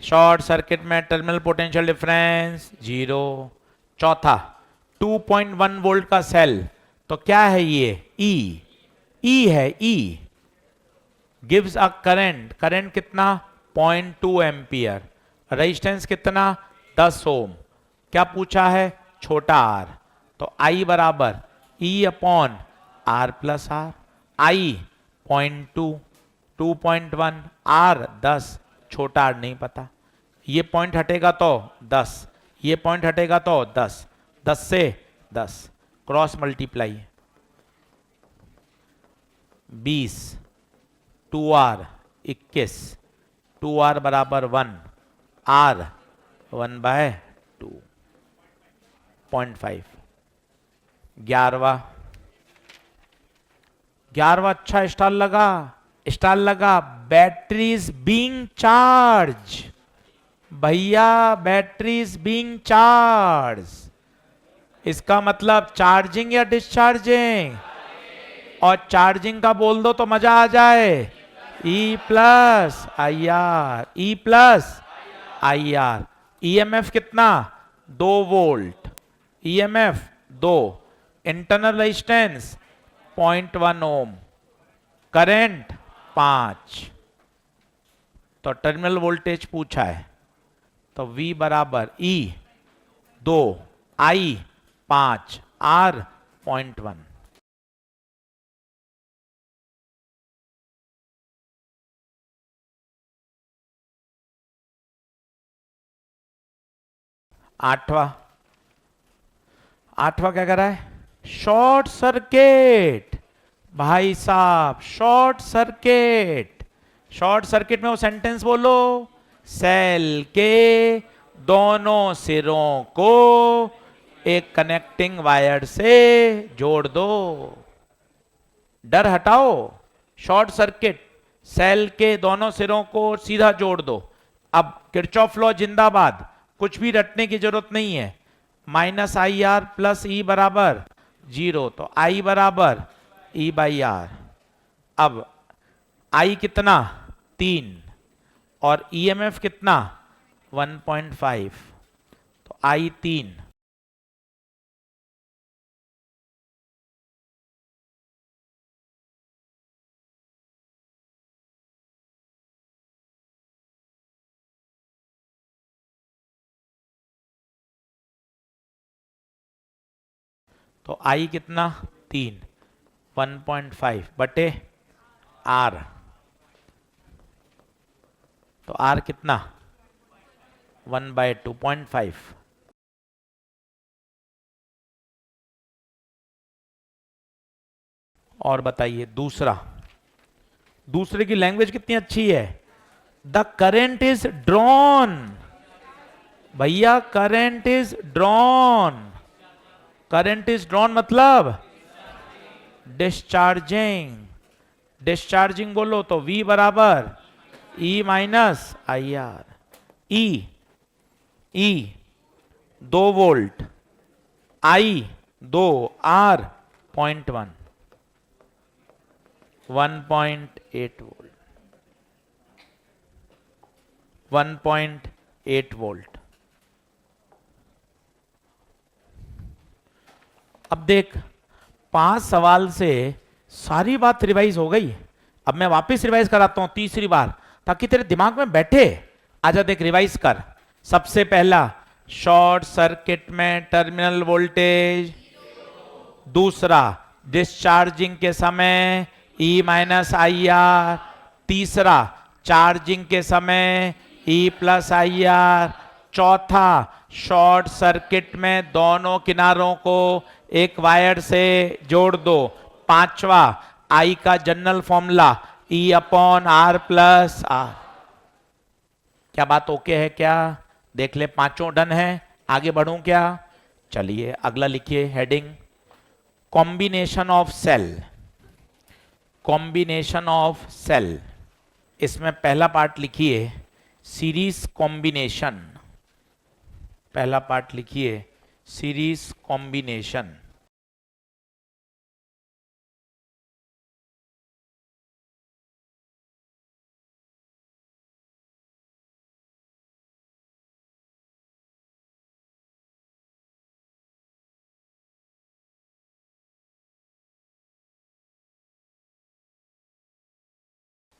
शॉर्ट सर्किट में टर्मिनल पोटेंशियल डिफरेंस 0। चौथा 2.1 वोल्ट का सेल, तो क्या है ये? ई है, ई गिव्स अ करंट, करंट कितना? 0.2 एम्पियर। रेजिस्टेंस कितना? 10 ओम। क्या पूछा है? छोटा आर। तो आई बराबर E upon R plus R. I 0.2, 2.1, R 10, छोटा आर नहीं पता, ये पॉइंट हटेगा तो 10, ये पॉइंट हटेगा तो 10, 10 से 10 क्रॉस मल्टीप्लाई, 20, 2r 21, 2r बराबर 1, r 1/2, 0.5, 11वां अच्छा स्टार लगा, बैटरीज बीइंग चार्ज, भैया बैटरीज बीइंग चार्ज, इसका मतलब चार्जिंग या डिस्चार्जिंग, और चार्जिंग का बोल दो तो मजा आ जाए, ई plus I are, E plus I are. EMF कितना, 2 वोल्ट, ईएमएफ 2, इंटरनल रेजिस्टेंस 0.1 ओम, करंट 5, तो टर्मिनल वोल्टेज पूछा है, तो V बराबर E 2, I 5, R 0.1। आठवां क्या कह रहा है, शॉर्ट सर्किट, भाई साहब शॉर्ट सर्किट, शॉर्ट सर्किट में वो सेंटेंस बोलो, सेल के दोनों सिरों को एक कनेक्टिंग वायर से जोड़ दो, डर हटाओ, शॉर्ट सर्किट, सेल के दोनों सिरों को सीधा जोड़ दो। अब किरचॉफ लॉ जिंदाबाद, कुछ भी रटने की जरूरत नहीं है, -IR + E बराबर 0, तो I बराबर E/R। अब I कितना, 3, और EMF कितना 1.5, तो I 3, तो I कितना 3, 1.5 बटे R, तो R कितना 1/2, 0.5। और बताइए दूसरे की लैंग्वेज कितनी अच्छी है, द करेंट इज ड्रॉन, भैया current is drawn, current is drawn मतलब डिस्चार्जिंग, डिस्चार्जिंग बोलो तो V बराबर E - IR, E 2 volt, I 2, R 0.1, 1.8 volt, 1.8 volt. अब देख 5 सवाल से सारी बात रिवाइज हो गई, अब मैं वापस रिवाइज कराता हूं तीसरी बार, ताकि तेरे दिमाग में बैठे। आजा देख रिवाइज कर। सबसे पहला, शॉर्ट सर्किट में टर्मिनल वोल्टेज, दूसरा डिस्चार्जिंग के समय E - IR, तीसरा चार्जिंग के समय E + IR, चौथा शॉर्ट सर्किट में दोनों किनारों को एक वायर से जोड़ दो, पांचवा I का जनरल फॉर्मूला E/R + R। क्या बात ओके है क्या, देख ले, पांचों डन है, आगे बढ़ूं क्या, चलिए अगला लिखिए heading, combination of cell, combination of cell. इसमें पहला पार्ट लिखिए सीरीज कॉम्बिनेशन, पहला पार्ट लिखिए सीरीज कॉम्बिनेशन।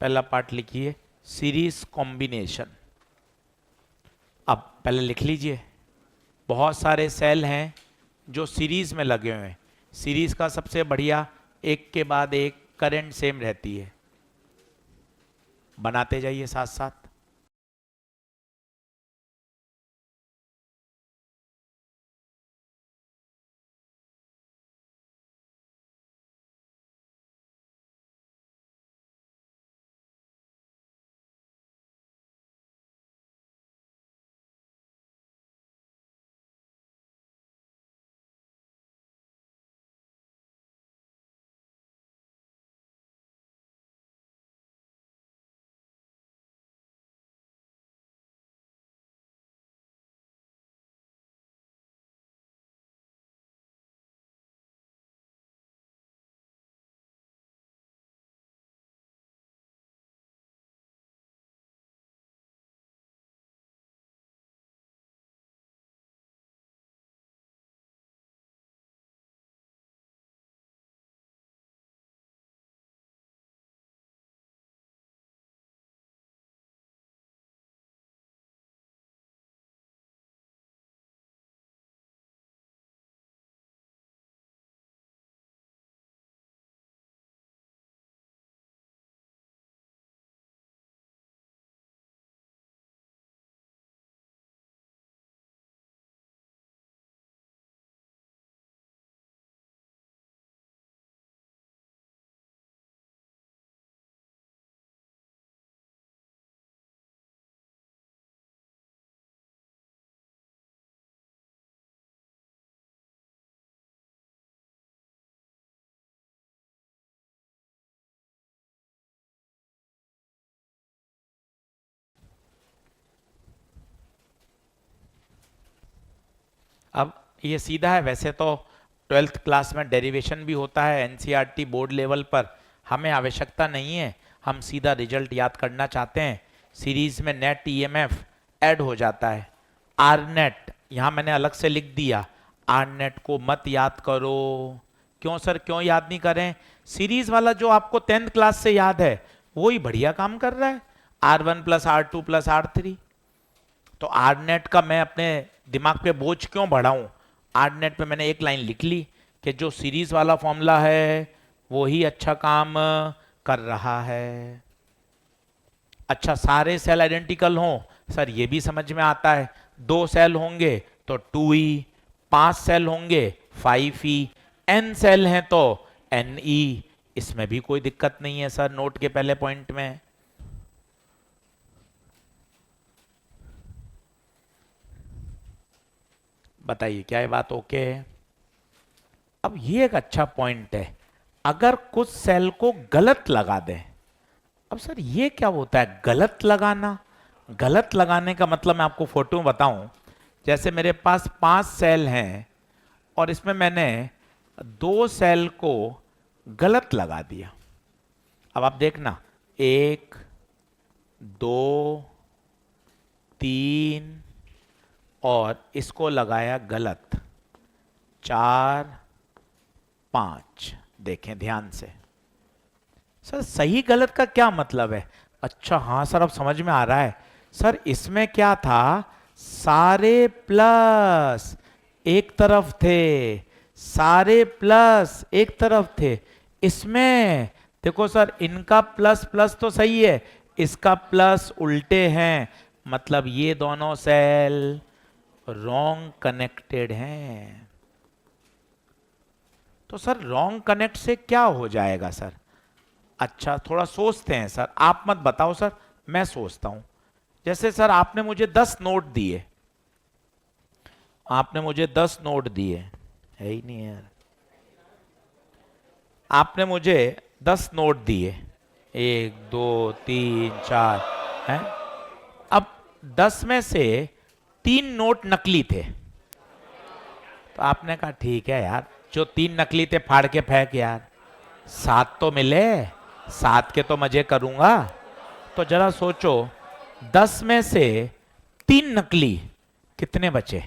पहला पार्ट लिखिए सीरीज कॉम्बिनेशन। अब पहले लिख लीजिए, बहुत सारे सेल हैं जो सीरीज में लगे हुए हैं, सीरीज का सबसे बढ़िया एक के बाद एक करंट सेम रहती है, बनाते जाइए साथ साथ। अब ये सीधा है, वैसे तो ट्वेल्थ क्लास में डेरिवेशन भी होता है एनसीईआरटी बोर्ड लेवल पर, हमें आवश्यकता नहीं है, हम सीधा रिजल्ट याद करना चाहते हैं। सीरीज में नेट ईएमएफ ऐड हो जाता है, आर नेट यहाँ मैंने अलग से लिख दिया, आर नेट को मत याद करो। क्यों सर, क्यों याद नहीं करें? सीरीज वाला जो आपको 10th क्लास से याद है वही बढ़िया काम कर रहा है, R1 plus R2 plus R3। तो आर नेट का मैं अपने दिमाग पे बोझ क्यों बढ़ाऊं? आर नेट पे मैंने एक लाइन लिख ली कि जो सीरीज वाला फॉर्मूला है वो ही अच्छा काम कर रहा है। अच्छा, सारे सेल आइडेंटिकल हों, सर ये भी समझ में आता है। 2 सेल होंगे तो 2E, 5 सेल होंगे 5E, n सेल हैं तो NE, इसमें भी कोई दिक्कत नहीं है सर नोट के पहले पॉइंट में। बताइए क्या ये बात ओके है? अब ये एक अच्छा पॉइंट है, अगर कुछ सेल को गलत लगा दें। अब सर ये क्या होता है गलत लगाना? गलत लगाने का मतलब मैं आपको फोटो में बताऊं। जैसे मेरे पास 5 सेल हैं और इसमें मैंने 2 सेल को गलत लगा दिया। अब आप देखना, 1 2 3 और इसको लगाया गलत, 4 5। देखें ध्यान से, सर सही गलत का क्या मतलब है? अच्छा हाँ सर अब समझ में आ रहा है। सर इसमें क्या था, सारे प्लस एक तरफ थे, सारे प्लस एक तरफ थे। इसमें देखो सर, इनका प्लस प्लस तो सही है, इसका प्लस उल्टे हैं, मतलब ये दोनों सेल रॉन्ग कनेक्टेड हैं। तो सर रॉन्ग कनेक्ट से क्या हो जाएगा सर? अच्छा थोड़ा सोचते हैं सर, आप मत बताओ सर, मैं सोचता हूं। जैसे सर आपने मुझे 10 नोट दिए, आपने मुझे 10 नोट दिए, है ही नहीं यार। आपने मुझे 10 नोट दिए, 1 2 3 4 हैं। अब 10 में से 3 नोट नकली थे, तो आपने कहा ठीक है यार, जो 3 नकली थे फाड़ के फेंक यार, 7 तो मिले, 7 के तो मजे करूंगा। तो जरा सोचो, 10 में से 3 नकली, कितने बचे?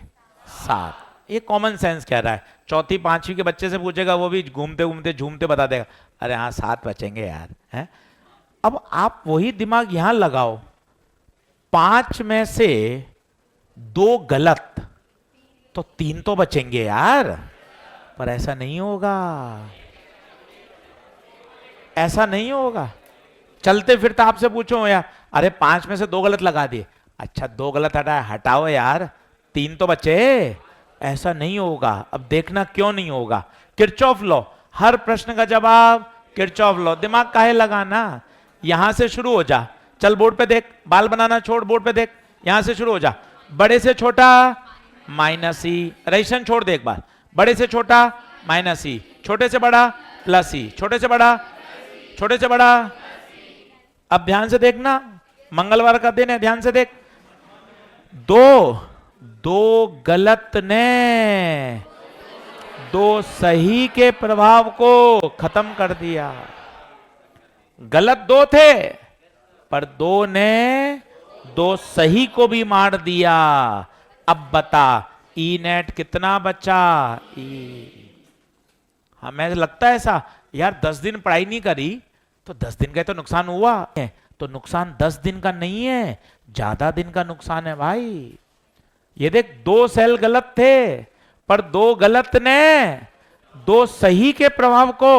7। ये कॉमन सेंस कह रहा है। चौथी पांचवी के बच्चे से पूछेगा, वो भी घूमते घूमते झूमते बता देगा, अरे हाँ 7 बचेंगे यार, हैं? अब आप वही दिमाग यहां लगाओ, 5 में से 2 गलत, तो 3 तो बचेंगे यार। पर ऐसा नहीं होगा, ऐसा नहीं होगा। चलते फिरते आपसे पूछो यार, अरे 5 में से 2 गलत लगा दिए, अच्छा 2 गलत हटाए, हटाओ यार, 3 तो बचे। ऐसा नहीं होगा। अब देखना क्यों नहीं होगा। किरचॉफ लॉ, हर प्रश्न का जवाब किरचॉफ लॉ। दिमाग काहे लगाना, यहां से शुरू हो जा। चल बोर्ड पे देख, बाल बनाना छोड़, बोर्ड पे देख, यहां से शुरू हो जा। बड़े से छोटा माइनस ई, रेशन छोड़ दे एक बार, बड़े से छोटा माइनस ई, छोटे से बड़ा प्लस ई, छोटे से बड़ा, छोटे से बड़ा। अब ध्यान से देखना, मंगलवार का दिन है, ध्यान से देख। दो गलत ने 2 सही के प्रभाव को खत्म कर दिया। गलत 2 थे, पर 2 ने 2 सही को भी मार दिया। अब बता ई नेट कितना बचा? हमें लगता है ऐसा, यार 10 दिन पढ़ाई नहीं करी तो 10 दिन का तो नुकसान हुआ है। तो नुकसान 10 दिन का नहीं है, ज्यादा दिन का नुकसान है भाई। ये देख 2 सेल गलत थे, पर 2 गलत ने 2 सही के प्रभाव को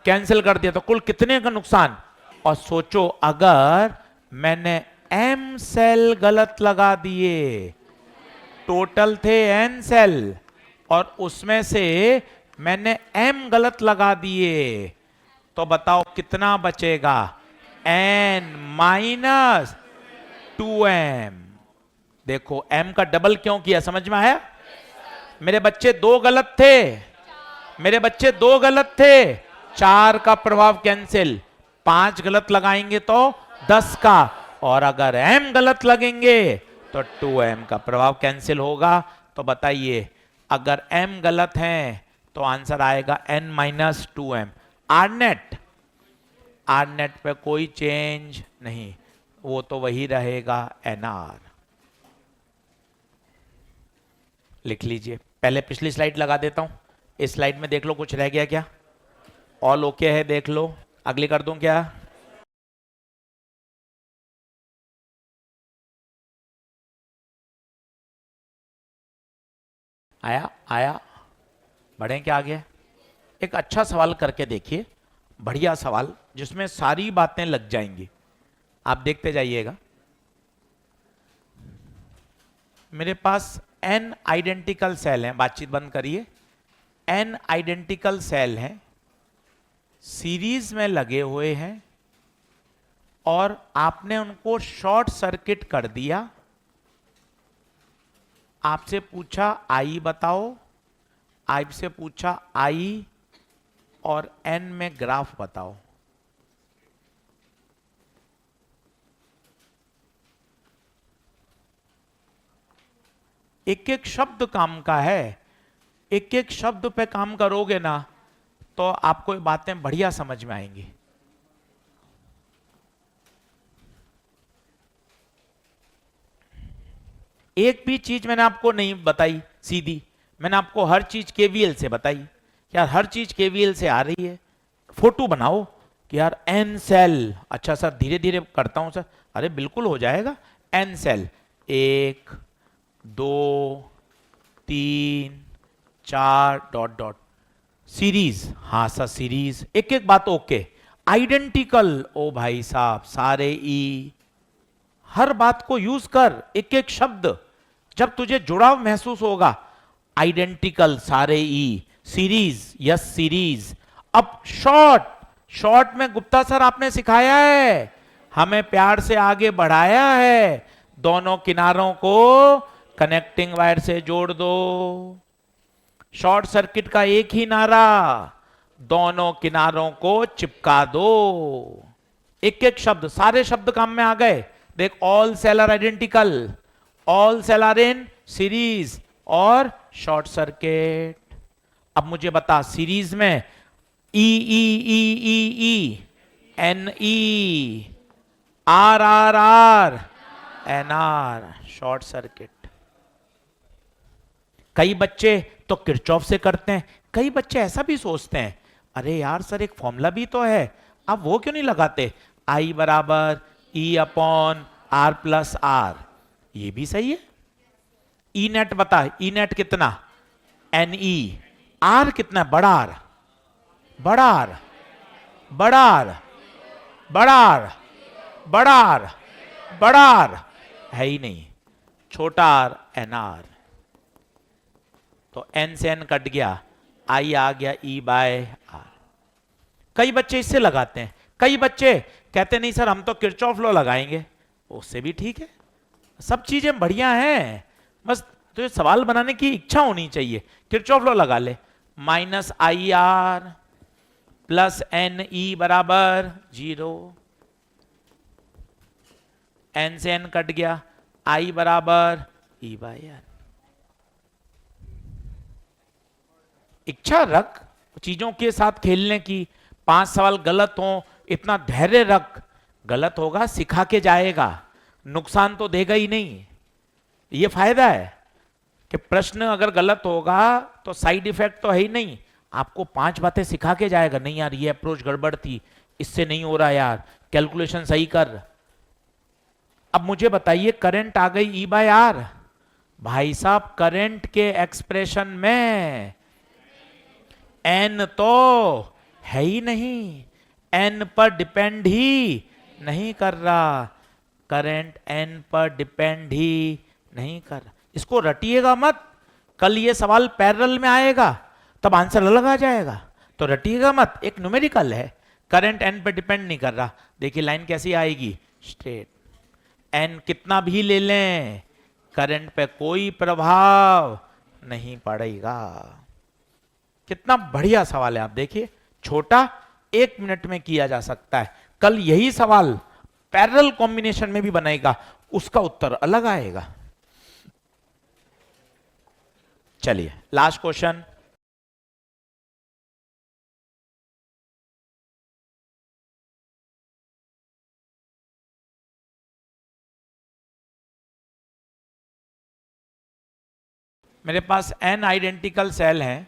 कैंसिल कर दिया, तो कुल कितने का नुकसान। और सोचो अगर मैंने m सेल गलत लगा दिए, टोटल थे n सेल और उसमें से मैंने m गलत लगा दिए, तो बताओ कितना बचेगा? n minus 2m। देखो m का डबल क्यों किया, समझ में आया? मेरे बच्चे 2 गलत थे, मेरे बच्चे 2 गलत थे, 4 का प्रभाव कैंसिल, 5 गलत लगाएंगे तो 10 का, और अगर m गलत लगेंगे तो 2m का प्रभाव कैंसिल होगा। तो बताइए अगर m गलत है तो आंसर आएगा n minus 2m। Are net पे कोई चेंज नहीं, वो तो वही रहेगा nr। लिख लीजिए, पहले पिछली स्लाइड लगा देता हूं, इस स्लाइड में देख लो कुछ रह गया क्या? ऑल ओके है, देख लो। अगली कर दूं क्या? आया बढ़ें क्या आगे? एक अच्छा सवाल करके देखिए, बढ़िया सवाल जिसमें सारी बातें लग जाएंगी, आप देखते जाइएगा। मेरे पास n आइडेंटिकल सेल हैं, बातचीत बंद करिए। n आइडेंटिकल सेल हैं, सीरीज में लगे हुए हैं, और आपने उनको शॉर्ट सर्किट कर दिया। आपसे पूछा आई बताओ, आपसे पूछा आई और n में ग्राफ बताओ। एक एक शब्द काम का है, एक एक शब्द पे काम करोगे ना तो आपको ये बातें बढ़िया समझ में आएंगी। एक भी चीज मैंने आपको नहीं बताई सीधी, मैंने आपको हर चीज केवीएल से बताई। यार हर चीज केवीएल से आ रही है। फोटो बनाओ कि यार एन सेल, अच्छा सर धीरे धीरे करता हूं सर, अरे बिल्कुल हो जाएगा। N cell 1 2 3 4 dot dot, series, हाँ सर सीरीज, एक एक बात ओके। आइडेंटिकल, ओ भाई साहब सारे ई, हर बात को यूज कर, एक एक शब्द, जब तुझे जुड़ाव महसूस होगा। आइडेंटिकल सारे ई, सीरीज यस सीरीज। अब शॉर्ट, शॉर्ट में गुप्ता सर आपने सिखाया है, हमें प्यार से आगे बढ़ाया है, दोनों किनारों को कनेक्टिंग वायर से जोड़ दो। शॉर्ट सर्किट का एक ही नारा, दोनों किनारों को चिपका दो। एक एक शब्द, सारे शब्द काम में आ गए। देख all cell are identical, all cell are in series और शॉर्ट सर्किट। अब मुझे बता सीरीज में E E E E E, N E, R R R, N R, short circuit. कई बच्चे तो किरचॉफ से करते हैं, कई बच्चे ऐसा भी सोचते हैं अरे यार सर एक फॉर्मूला भी तो है, आप वो क्यों नहीं लगाते, आई बराबर E upon R plus R, ये भी सही है। ई नेट बता, ई नेट कितना, एन ई, आर कितना, बड़ा आर, बड़ा आर, बड़ा आर, बड़ा आर, बड़ा आर, बड़ा आर है ही नहीं, छोटा आर एन आर, तो एन से एन कट गया, आई आ गया ई बाय आर। कई बच्चे इससे लगाते हैं, कई बच्चे कहते नहीं सर हम तो किरचॉफ लॉ लगाएंगे, उससे भी ठीक है, सब चीजें बढ़िया हैं, बस तो ये सवाल बनाने की इच्छा होनी चाहिए। किरचॉफ लॉ लगा ले, minus I R plus N E बराबर 0, एन से एन कट गया, आई बराबर ई बाई आर। इच्छा रख चीजों के साथ खेलने की, 5 सवाल गलत हो इतना धैर्य रख, गलत होगा सिखा के जाएगा, नुकसान तो देगा ही नहीं। ये फायदा है कि प्रश्न अगर गलत होगा तो साइड इफेक्ट तो है ही नहीं, आपको 5 बातें सिखा के जाएगा, नहीं यार ये अप्रोच गड़बड़ थी, इससे नहीं हो रहा यार, कैलकुलेशन सही कर। अब मुझे बताइए करंट आ गई ई बाय आर, भाई साहब करंट के एक्सप्रेशन में एन तो है ही नहीं, एन पर डिपेंड ही नहीं कर रहा, करंट एन पर डिपेंड ही नहीं कर रहा। इसको रटिएगा मत, कल ये सवाल पैरेलल में आएगा तब आंसर अलग आ जाएगा, तो रटिएगा मत, एक न्यूमेरिकल है, करंट एन पर डिपेंड नहीं कर रहा। देखिए लाइन कैसी आएगी, स्ट्रेट, एन कितना भी ले लें करंट पे कोई प्रभाव नहीं पड़ेगा। कितना बढ़िया सवाल है, आप देखिए, छोटा 1 मिनट में किया जा सकता है, कल यही सवाल पैरेलल कॉम्बिनेशन में भी बनेगा, उसका उत्तर अलग आएगा। चलिए लास्ट क्वेश्चन, मेरे पास n आइडेंटिकल सेल हैं,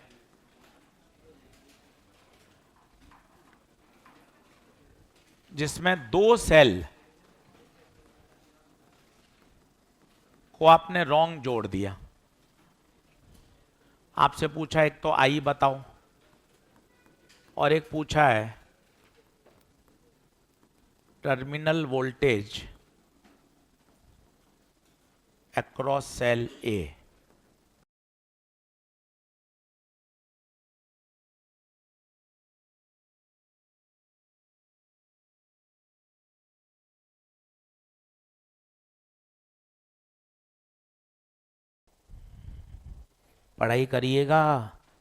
जिसमें 2 सेल को आपने रॉन्ग जोड़ दिया। आपसे पूछा एक तो आई बताओ, और एक पूछा है टर्मिनल वोल्टेज अक्रॉस सेल ए। पढ़ाई करिएगा,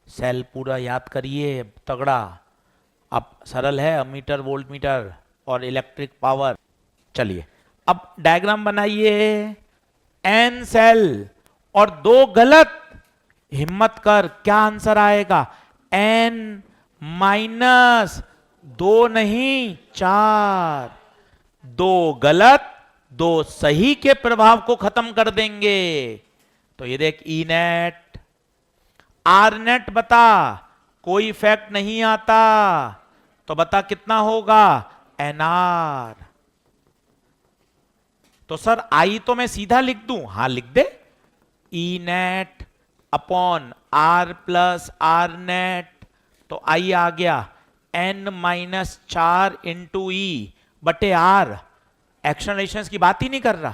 सेल पूरा याद करिए तगड़ा। अब सरल है, अमीटर वोल्ट मीटर और इलेक्ट्रिक पावर। चलिए अब डायग्राम बनाइए, एन सेल और 2 गलत, हिम्मत कर, क्या आंसर आएगा, एन माइनस 2 नहीं 4, 2 गलत 2 सही के प्रभाव को खत्म कर देंगे। तो ये देख ई नेट, आर नेट बता, कोई इफेक्ट नहीं आता, तो बता कितना होगा, एन आर। तो सर आई तो मैं सीधा लिख दूं, हां लिख दे, E net upon R plus R net, तो आई आ गया एन माइनस 4 इंटू ई बटे आर। एक्सटर्नल की बात ही नहीं कर रहा,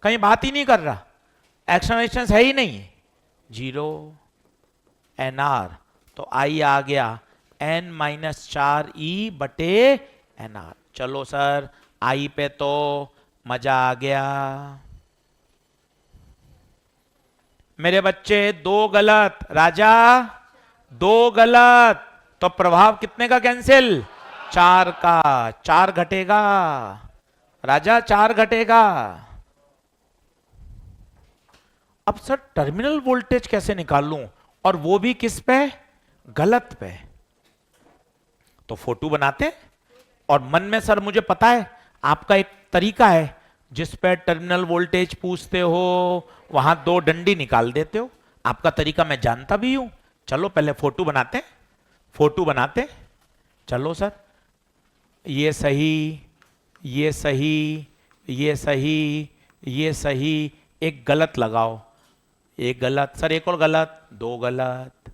कहीं बात ही नहीं कर रहा, एक्सटर्नल है ही नहीं, 0 एन आर, तो आई आ गया एन माइनस 4 ई बटे एन आर। चलो सर आई पे तो मजा आ गया। मेरे बच्चे 2 गलत, राजा 2 गलत, तो प्रभाव कितने का कैंसिल, 4 का, 4 घटेगा राजा, 4 घटेगा। अब सर टर्मिनल वोल्टेज कैसे निकाल लूं, और वो भी किस पे, गलत पे। तो फोटो बनाते, और मन में सर मुझे पता है आपका एक तरीका है जिस पे टर्मिनल वोल्टेज पूछते हो वहां 2 डंडी निकाल देते हो, आपका तरीका मैं जानता भी हूं। चलो पहले फोटो बनाते, फोटो बनाते, चलो सर, ये सही, ये सही, ये सही, ये सही, एक गलत लगाओ, एक गलत, सर एक और गलत, 2 गलत,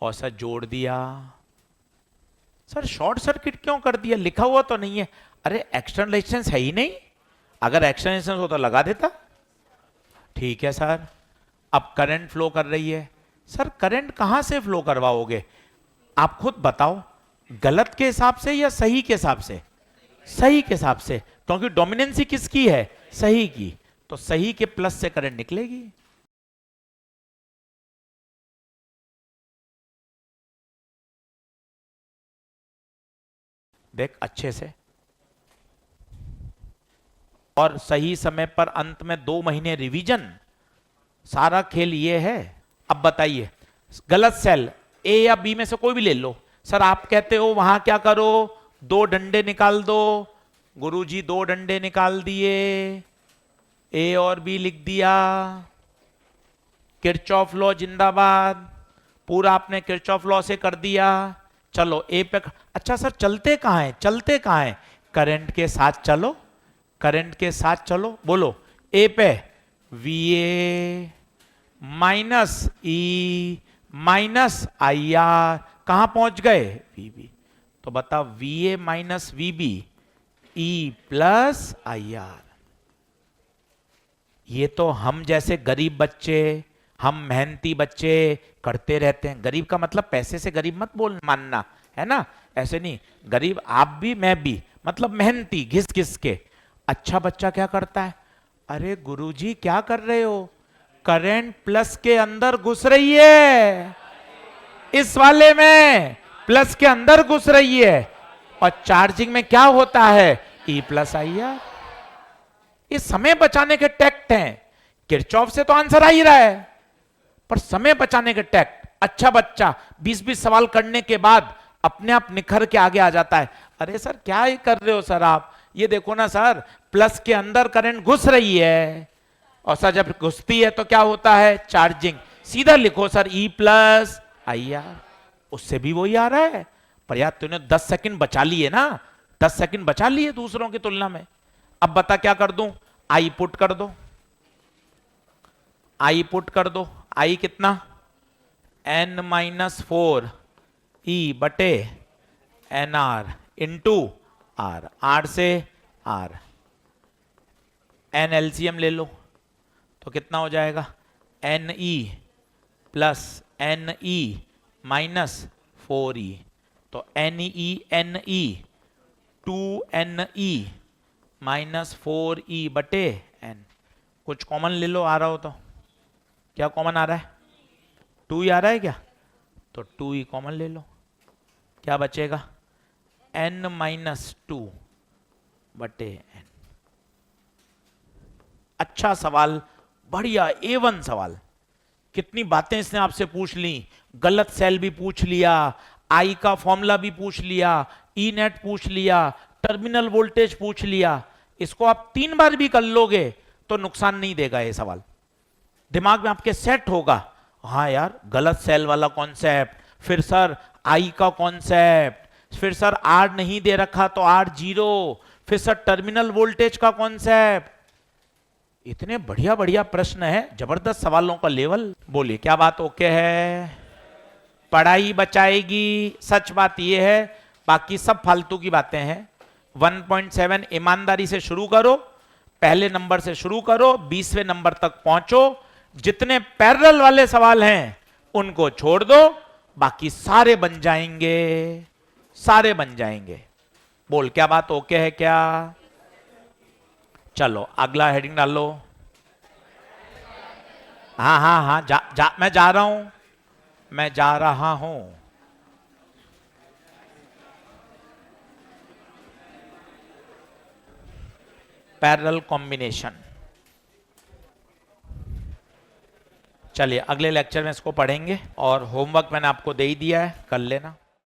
और सर जोड़ दिया, सर शॉर्ट सर्किट क्यों कर दिया, लिखा हुआ तो नहीं है। अरे एक्सटर्नल रेजिस्टेंस है ही नहीं, अगर एक्सटर्नल रेजिस्टेंस हो तो लगा देता। ठीक है सर, अब करंट फ्लो कर रही है। सर करंट कहां से फ्लो करवाओगे, आप खुद बताओ, गलत के हिसाब से या सही के हिसाब से? सही के हिसाब से, क्योंकि डोमिनेंसी किसकी है, सही की, तो सही के प्लस से करंट निकलेगी। देख अच्छे से, और सही समय पर अंत में 2 महीने रिवीजन, सारा खेल ये है। अब बताइए, गलत सेल ए या बी में से कोई भी ले लो। सर आप कहते हो वहां क्या करो, 2 डंडे निकाल दो। गुरुजी 2 डंडे निकाल दिए, ए और बी लिख दिया, किरचॉफ लॉ जिंदाबाद, पूरा आपने किरचॉफ लॉ से कर दिया। चलो ए पे, अच्छा सर चलते कहां हैं, चलते कहां हैं, करंट के साथ चलो, करंट के साथ चलो। बोलो ए पे V A minus E minus I R, कहां पहुंच गए, वी बी। तो बता V A minus V B E plus I R. ये तो हम जैसे गरीब बच्चे, हम मेहनती बच्चे करते रहते हैं। गरीब का मतलब पैसे से गरीब मत बोल मानना, है ना, ऐसे नहीं। गरीब आप भी मैं भी, मतलब मेहनती, घिस घिस के। अच्छा बच्चा क्या करता है, अरे गुरुजी क्या कर रहे हो, करंट प्लस के अंदर घुस रही है, इस वाले में प्लस के अंदर घुस रही है, और चार्जिंग में क्या होता है, ई प्लस आई आर। ये समय बचाने के टैक्ट हैं, किरचॉफ से तो आंसर आ ही रहा है, पर समय बचाने के टैक्ट। अच्छा बच्चा 20-20 सवाल करने के बाद अपने आप निखर के आगे आ जाता है। अरे सर क्या ही कर रहे हो सर आप, ये देखो ना सर, प्लस के अंदर करंट घुस रही है, और सर जब घुसती है तो क्या होता है, चार्जिंग। सीधा लिखो sir E plus I are, उससे भी वही आ रहा है। पर यार तूने 10 सेकंड बचा लिए ना, 10 सेकंड बचा लिए दूसरों की तुलना में। अब बता क्या कर दूं, आई पुट कर दो, आई पुट कर दो। आई कितना, n-4 ई बटे n r into r, are से आर, एन एलसीएम ले लो तो कितना हो जाएगा, n e plus N e minus 4e, तो N E 2ne minus 4e बटे एन। कुछ कॉमन ले लो, आ रहा हो तो। क्या कॉमन आ रहा है, 2 ही आ रहा है क्या, तो 2e कॉमन ले लो, क्या बचेगा, n माइनस 2 बटे n। अच्छा सवाल, बढ़िया A1 सवाल। कितनी बातें इसने आपसे पूछ ली, गलत सेल भी पूछ लिया, आई का फॉर्मूला भी पूछ लिया, ई नेट पूछ लिया, टर्मिनल वोल्टेज पूछ लिया। इसको आप 3 बार भी कर लोगे तो नुकसान नहीं देगा ये सवाल, दिमाग में आपके सेट होगा। हाँ यार गलत सेल वाला कॉन्सेप्ट, फिर सर आई का कॉन्सेप्ट, फिर सर आर नहीं दे रखा तो आर 0, फिर सर टर्मिनल वोल्टेज का कॉन्सेप्ट। इतने बढ़िया बढ़िया प्रश्न है, जबरदस्त सवालों का लेवल। बोलिए क्या बात ओके है, पढ़ाई बचाएगी, सच बात यह है, बाकी सब फालतू की बातें हैं। 1.7 ईमानदारी से शुरू करो, पहले नंबर से शुरू करो, 20वें नंबर तक पहुंचो। जितने पैरेलल वाले सवाल हैं उनको छोड़ दो, बाकी सारे बन जाएंगे, सारे बन जाएंगे। बोल क्या बात ओके है क्या, चलो अगला हेडिंग डालो। हाँ हाँ हाँ मैं जा रहा हूं, मैं जा रहा हूं। Parallel combination. चलिए अगले लेक्चर में इसको पढ़ेंगे, और होमवर्क मैंने आपको दे ही दिया है, कर लेना।